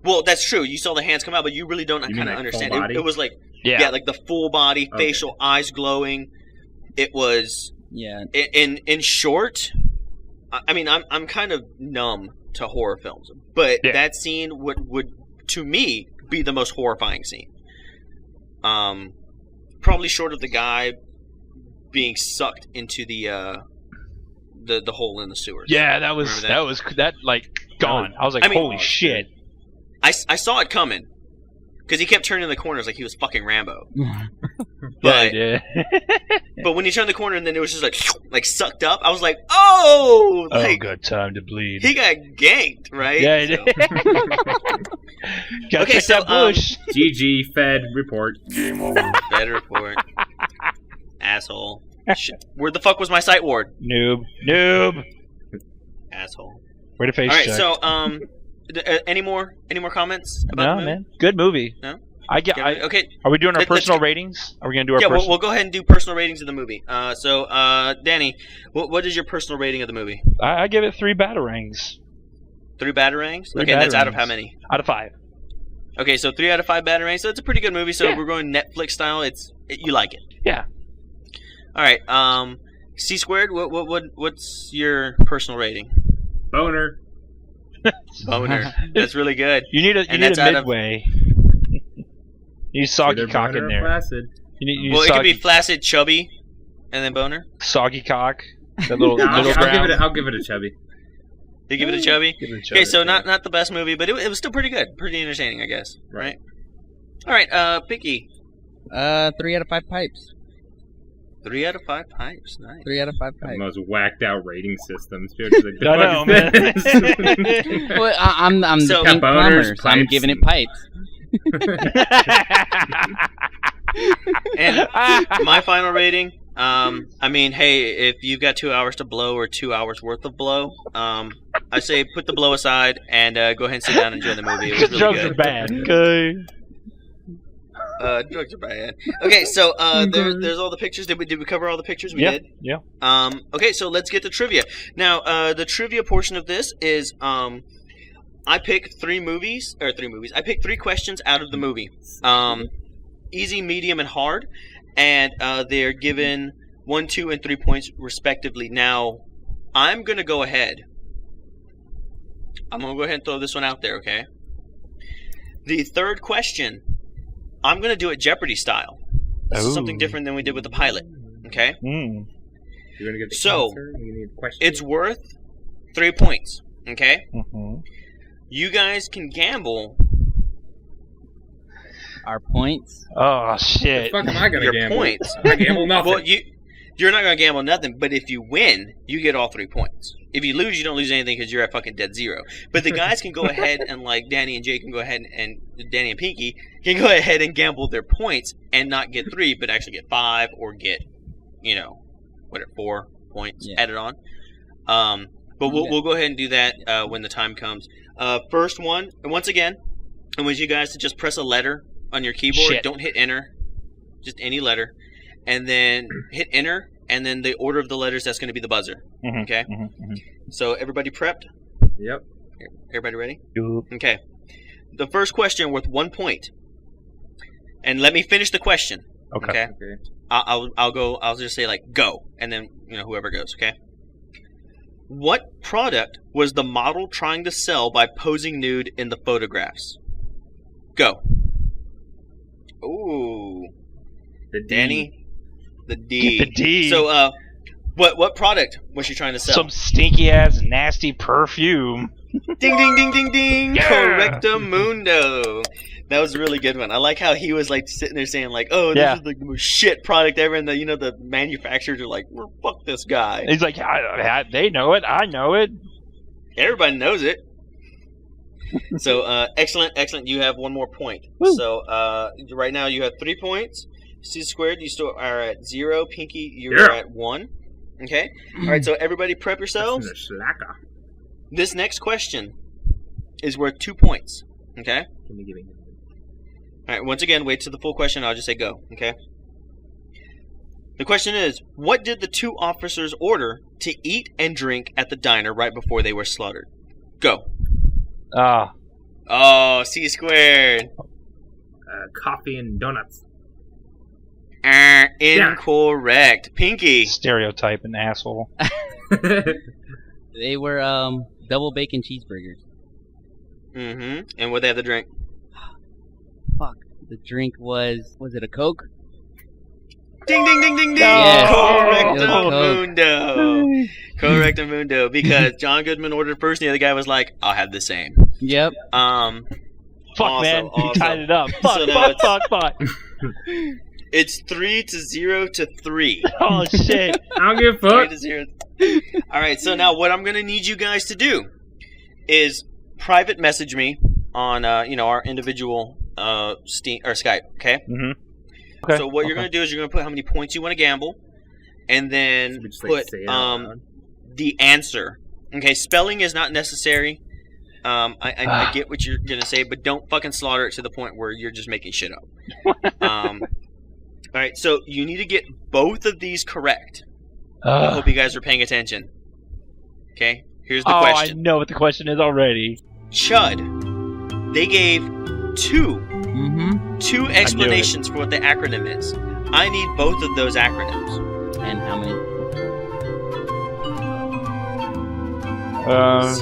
Well, that's true. You saw the hands come out, but you really don't kind of understand. It was like, yeah, like the full body, facial, eyes glowing. It was, in short, I mean, I'm kind of numb to horror films, but that scene would to me be the most horrifying scene. Probably short of the guy being sucked into the hole in the sewers. Yeah, that was gone. I was like, holy shit. I saw it coming because he kept turning the corners like he was fucking Rambo. But but when he turned the corner and then it was just like sucked up, I was like, oh, good time to bleed. He got ganked, right? Yeah, he did. Okay, so that bush. GG Fed report. Game over. Fed report. Asshole. Where the fuck was my sight ward? Noob. Asshole. Where to face All right, check. so any more comments about the movie? Man. Good movie. No. Okay. Are we doing our personal ratings? Are we gonna do our? Yeah, we'll go ahead and do personal ratings of the movie. So Danny, what is your personal rating of the movie? I give it 3 batarangs. 3 batarangs? Okay, that's out of how many? Out of 5. Okay, so 3 out of 5 batarangs. So it's a pretty good movie. So we're going Netflix style. You like it? Yeah. All right. C-squared. What's your personal rating? Boner. Boner. That's really good. You need a midway. You need soggy cock in there. Flaccid. It could be flaccid, chubby, and then boner. Soggy cock. That little I'll ground. give it a chubby. You give it a chubby? Give it a chubby. Okay, so not the best movie, but it was still pretty good. Pretty entertaining, I guess. Right? All right, Pinky. 3 out of 5 pipes. 3 out of 5 pipes. Nice. 3 out of 5 pipes. The most whacked out rating systems. I know, man. Well, I'm the Pink Plumber, so I'm giving it pipes. And my final rating, I mean, hey, if you've got 2 hours to blow or 2 hours worth of blow, I say put the blow aside and go ahead and sit down and enjoy the movie. It was really drugs good. are bad. Okay. Drugs are bad. Okay, so there's all the pictures. Did we cover all the pictures? We did? Yeah. Okay, so let's get to trivia. Now, the trivia portion of this is I pick 3 movies. I pick 3 questions out of the movie. Easy, medium, and hard. And they're given 1, 2, and 3 points respectively. Now, I'm going to go ahead. I'm going to go ahead and throw this one out there, okay? The third question, I'm going to do it Jeopardy style. This is something different than we did with the pilot, okay? Mm. You're gonna get the So, answer, and you need a question. it's worth 3 points, okay? Mm-hmm. You guys can gamble Our points. Oh shit! What the fuck am I gonna your gamble? points. I gamble nothing. Well, you're not going to gamble nothing, but if you win, you get all 3 points. If you lose, you don't lose anything because you're at fucking dead zero. But the guys can go ahead and, like, Danny and Jay can go ahead and Danny and Pinky can go ahead and gamble their points and not get 3, but actually get 5 or get, 4 points added on. But we'll go ahead and do that when the time comes. First one, and once again, I want you guys to just press a letter on your keyboard. Shit. Don't hit enter. Just any letter. And then hit enter, and then the order of the letters, that's going to be the buzzer. Mhm, Okay? mhm, mhm. So everybody prepped? Yep. Everybody ready? Doop. Okay. The first question worth 1 point. And let me finish the question. Okay. Okay? Okay. I'll go. I'll just say like go, and then whoever goes. Okay. What product was the model trying to sell by posing nude in the photographs? Go. Ooh, The D. Danny, the D. Get the D. So what product was she trying to sell? Some stinky ass nasty perfume. Ding ding ding ding ding. Yeah. Correctamundo. That was a really good one. I like how he was like sitting there saying like, "Oh, this Yeah. is like the most shit product ever," and the manufacturers are like, "Well, fuck this guy." He's like, they know it. I know it. Everybody knows it. So excellent. You have one more point. Woo. So right now you have 3 points. C-squared, you still are at 0. Pinky, you're Yeah. at 1. Okay. All right. So everybody prep yourselves. That's in the slacker. This next question is worth 2 points. Okay. Give me. All right, once again, wait to the full question. I'll just say go, okay? The question is, what did the 2 officers order to eat and drink at the diner right before they were slaughtered? Go. Oh, C-squared. Coffee and donuts. Incorrect. Pinky. Stereotype and asshole. They were double bacon cheeseburgers. Mm-hmm. And what they had to drink? Fuck. The drink was it a Coke? Ding, ding, ding, ding, ding. Yes. Correctamundo. Correctamundo. Because John Goodman ordered first, and the other guy was like, I'll have the same. Yep. Fuck, Awesome, man. awesome. You tied it up. Fuck, So now fuck. It's 3-0-3. Oh, shit. I don't give a 3 fuck. to 0. All right, so now what I'm going to need you guys to do is private message me on our individual Steam or Skype, okay? Mm-hmm. Okay. So what you're going to do is you're going to put how many points you want to gamble, and then We just, like, put say it out loud. the answer. Okay, spelling is not necessary. I get what you're going to say, but don't fucking slaughter it to the point where you're just making shit up. All right, so you need to get both of these correct. I hope you guys are paying attention. Okay, here's the question. I know what the question is already. CHUD. They gave two Mm-hmm. explanations for what the acronym is. I need both of those acronyms. And how many?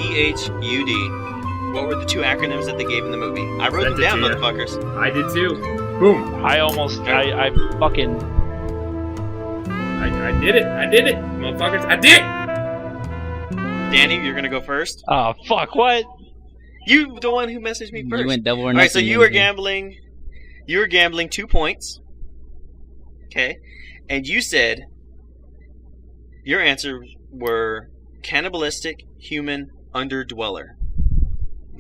CHUD. What were the 2 acronyms that they gave in the movie? I wrote them Sent it down, to ya. motherfuckers. I did too. Boom. I fucking... I did it. I did it. Motherfuckers. I did it. Danny, you're gonna go first. Oh, fuck, what? You, the one who messaged me first. You went double or All nothing. right, so you were gambling. You were gambling 2 points. Okay, and you said your answers were cannibalistic human underdweller.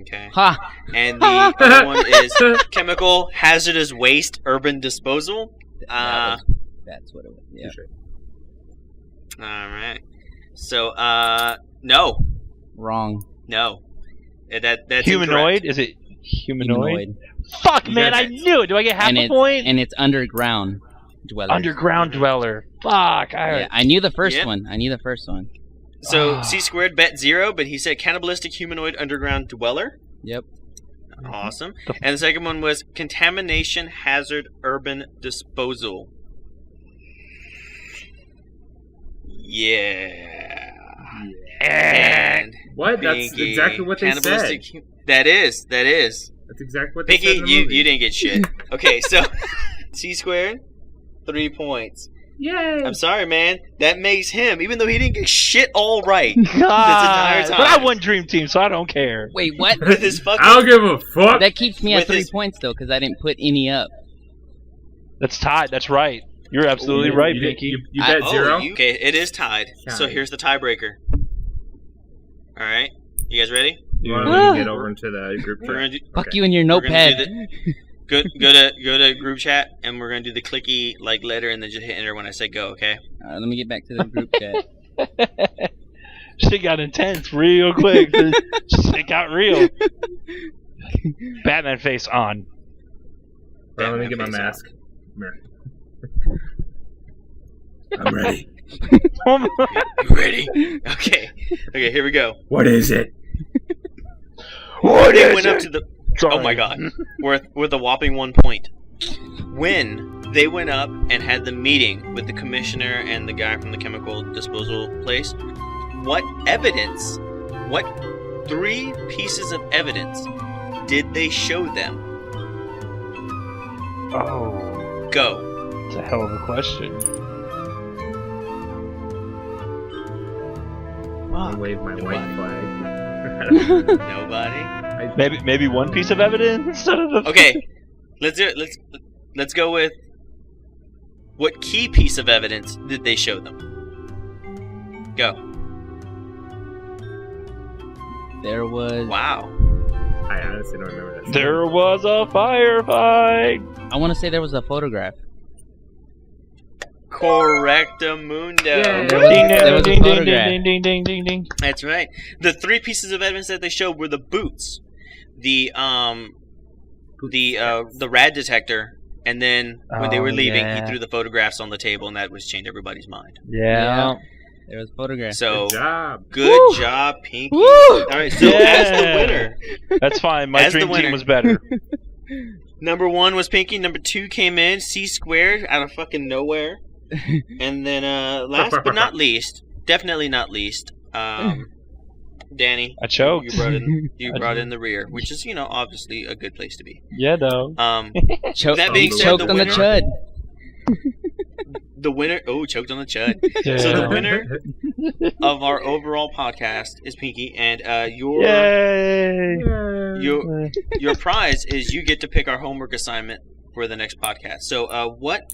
Okay, Ha! and the other one is chemical hazardous waste urban disposal. That's what it was. Yeah. All right. So, no, Wrong. that's Humanoid? incorrect. Is it humanoid? Fuck, You man, got I it. knew it. Do I get half And a it's point? and it's underground dweller. Underground dweller. Fuck. Yeah, I knew the first Yep. one. So C-squared bet 0, but he said cannibalistic humanoid underground dweller. Yep. Awesome. And the second one was contamination hazard urban disposal. Yeah. And What? That's Pinky, exactly what they said. cannibalistic That is. That's exactly what they said Pinky, in the you movie. didn't get shit. Okay, so C-squared, 3 points. Yay! I'm sorry, man. That makes him, even though he didn't get shit all right. God. entire time. But I won Dream Team, so I don't care. Wait, what? With his fucking I don't give a fuck. That keeps me With at 3 his- points though, because I didn't put any up. That's tied. That's right. You're absolutely right, you did- Pinky. You bet 0. Okay, it is tied. So Tied. here's the tiebreaker. All right, you guys ready? You want Ah. to get over into the group We're chat? gonna do, Fuck Okay. you and your We're gonna notepad. do go to group chat, and we're gonna do the clicky like letter, and then just hit enter when I say go. Okay. Let me get back to the group chat. Shit got intense real quick. Shit got real. Batman face on. Let me get my mask. I'm ready. You ready? Okay. Okay, here we go. What is it? They went up to the. Oh my god. Worth a whopping 1 point. When they went up and had the meeting with the commissioner and the guy from the chemical disposal place, what three pieces of evidence did they show them? Oh. Go. It's a hell of a question. I wave my white flag. Nobody? Maybe one piece of evidence? Okay. Let's do it. Let's go with what key piece of evidence did they show them? Go. There was. Wow. I honestly don't remember that. There was a firefight. I want to say there was a photograph. Correctamundo. Yeah. There was a photograph. Ding. That's right. The three pieces of evidence that they showed were the boots, the rad detector, and then when they were leaving, he threw the photographs on the table, and that was changed everybody's mind. Yeah. There was a photograph. So Good job. good job, Pinky. Woo! All right, so as the winner, That's fine. My As the dream winner. team was better. number 1 was Pinky. Number 2 came in C² out of fucking nowhere, and then last but not least, definitely not least, Danny. I choked. You brought in the rear, which is obviously a good place to be. Yeah, no. That being said, choked the on the winner, CHUD. the winner. Oh, choked on the CHUD. Yeah. So the winner of our overall podcast is Pinky, and your Yay! your prize is you get to pick our homework assignment for the next podcast. So, what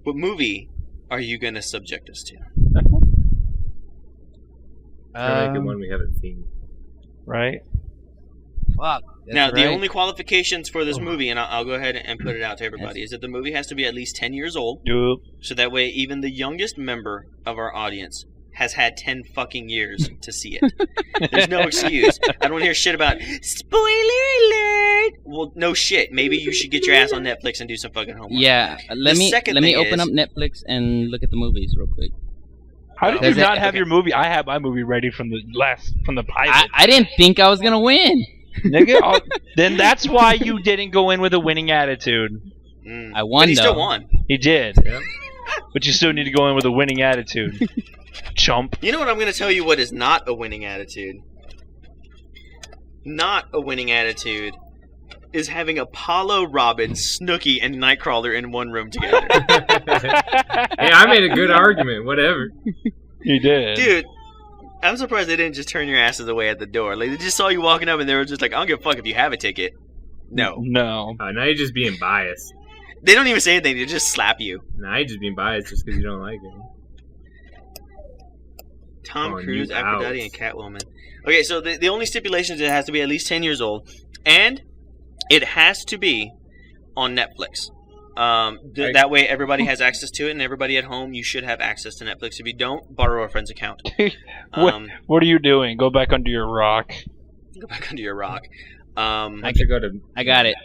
movie are you gonna subject us to? Try to make it one we haven't seen. Right? Fuck. That's Now, the right. only qualifications for this movie, and I'll go ahead and put it out to everybody, is that the movie has to be at least 10 years old, Yup. so that way even the youngest member of our audience has had 10 fucking years to see it. There's no excuse. I don't want to hear shit about, spoiler alert! Well, no shit. Maybe you should get your ass on Netflix and do some fucking homework. Yeah. Let The me second let me thing open is- up Netflix and look at the movies real quick. How did you Does it- not have okay. your movie? I had my movie ready from the pilot. I didn't think I was gonna win. Nigga, then that's why you didn't go in with a winning attitude. I won, But he still though. won. He did. Yeah. But you still need to go in with a winning attitude. Chump. You know what? I'm going to tell you what is not a winning attitude. Not a winning attitude is having Apollo, Robin, Snooki, and Nightcrawler in one room together. Hey, I made a good argument. Whatever. You did. Dude, I'm surprised they didn't just turn your asses away at the door. Like, they just saw you walking up and they were just like, I don't give a fuck if you have a ticket. No. No. Now you're just being biased. They don't even say anything. They just slap you. Now you're just being biased just because you don't like it. Tom Oh, Cruise, you Aphrodite, out. and Catwoman. Okay, so the only stipulation is it has to be at least 10 years old. And it has to be on Netflix. That way everybody has access to it, and everybody at home, you should have access to Netflix. If you don't, borrow a friend's account. What are you doing? Go back under your rock. Go back under your rock. I should go to. I got it.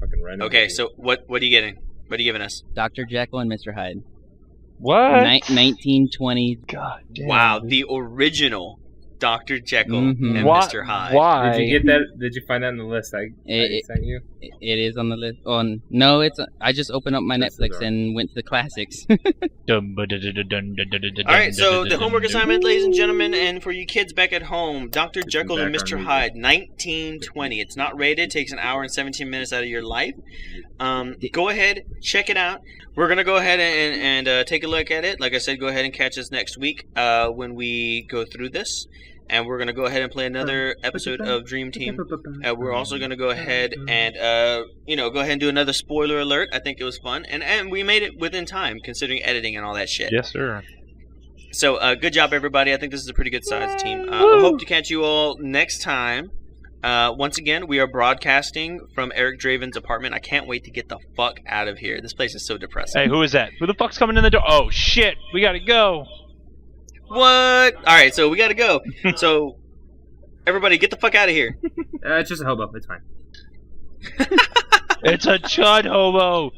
Fucking random. Okay, so what are you getting? What are you giving us? Dr. Jekyll and Mr. Hyde. What? 1920. God damn. Wow, the original Dr. Jekyll Mhm. and Why- Mr. Hyde. Why? Did you get that? Did you find that in the list I sent you? It is on the list. No, it's. I just opened up my This is Netflix our- and went to the classics. All right, so the homework assignment, ladies and gentlemen, and for you kids back at home, Dr. Jekyll and back Mr. on Hyde, 1920. It's not rated, takes an hour and 17 minutes out of your life. Go ahead, check it out. We're going to go ahead and take a look at it. Like I said, go ahead and catch us next week when we go through this. And we're going to go ahead and play another episode of Dream Team. We're also going to go ahead and, go ahead and do another spoiler alert. I think it was fun. And we made it within time, considering editing and all that shit. Yes, sir. So, good job, everybody. I think this is a pretty good sized team. I hope to catch you all next time. Once again, we are broadcasting from Eric Draven's apartment. I can't wait to get the fuck out of here. This place is so depressing. Hey, who is that? Who the fuck's coming in the door? Oh, shit. We gotta go. What? All right, so we got to go. So, everybody, get the fuck out of here. It's just a hobo. It's fine. It's a CHUD hobo.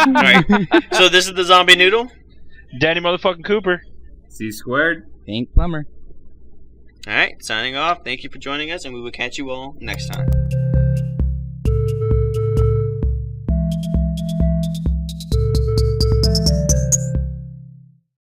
Alright, so this is the zombie Noodle. Danny motherfucking Cooper. C.H.U.D. Pink Plumber. Alright, signing off. Thank you for joining us, and we will catch you all next time.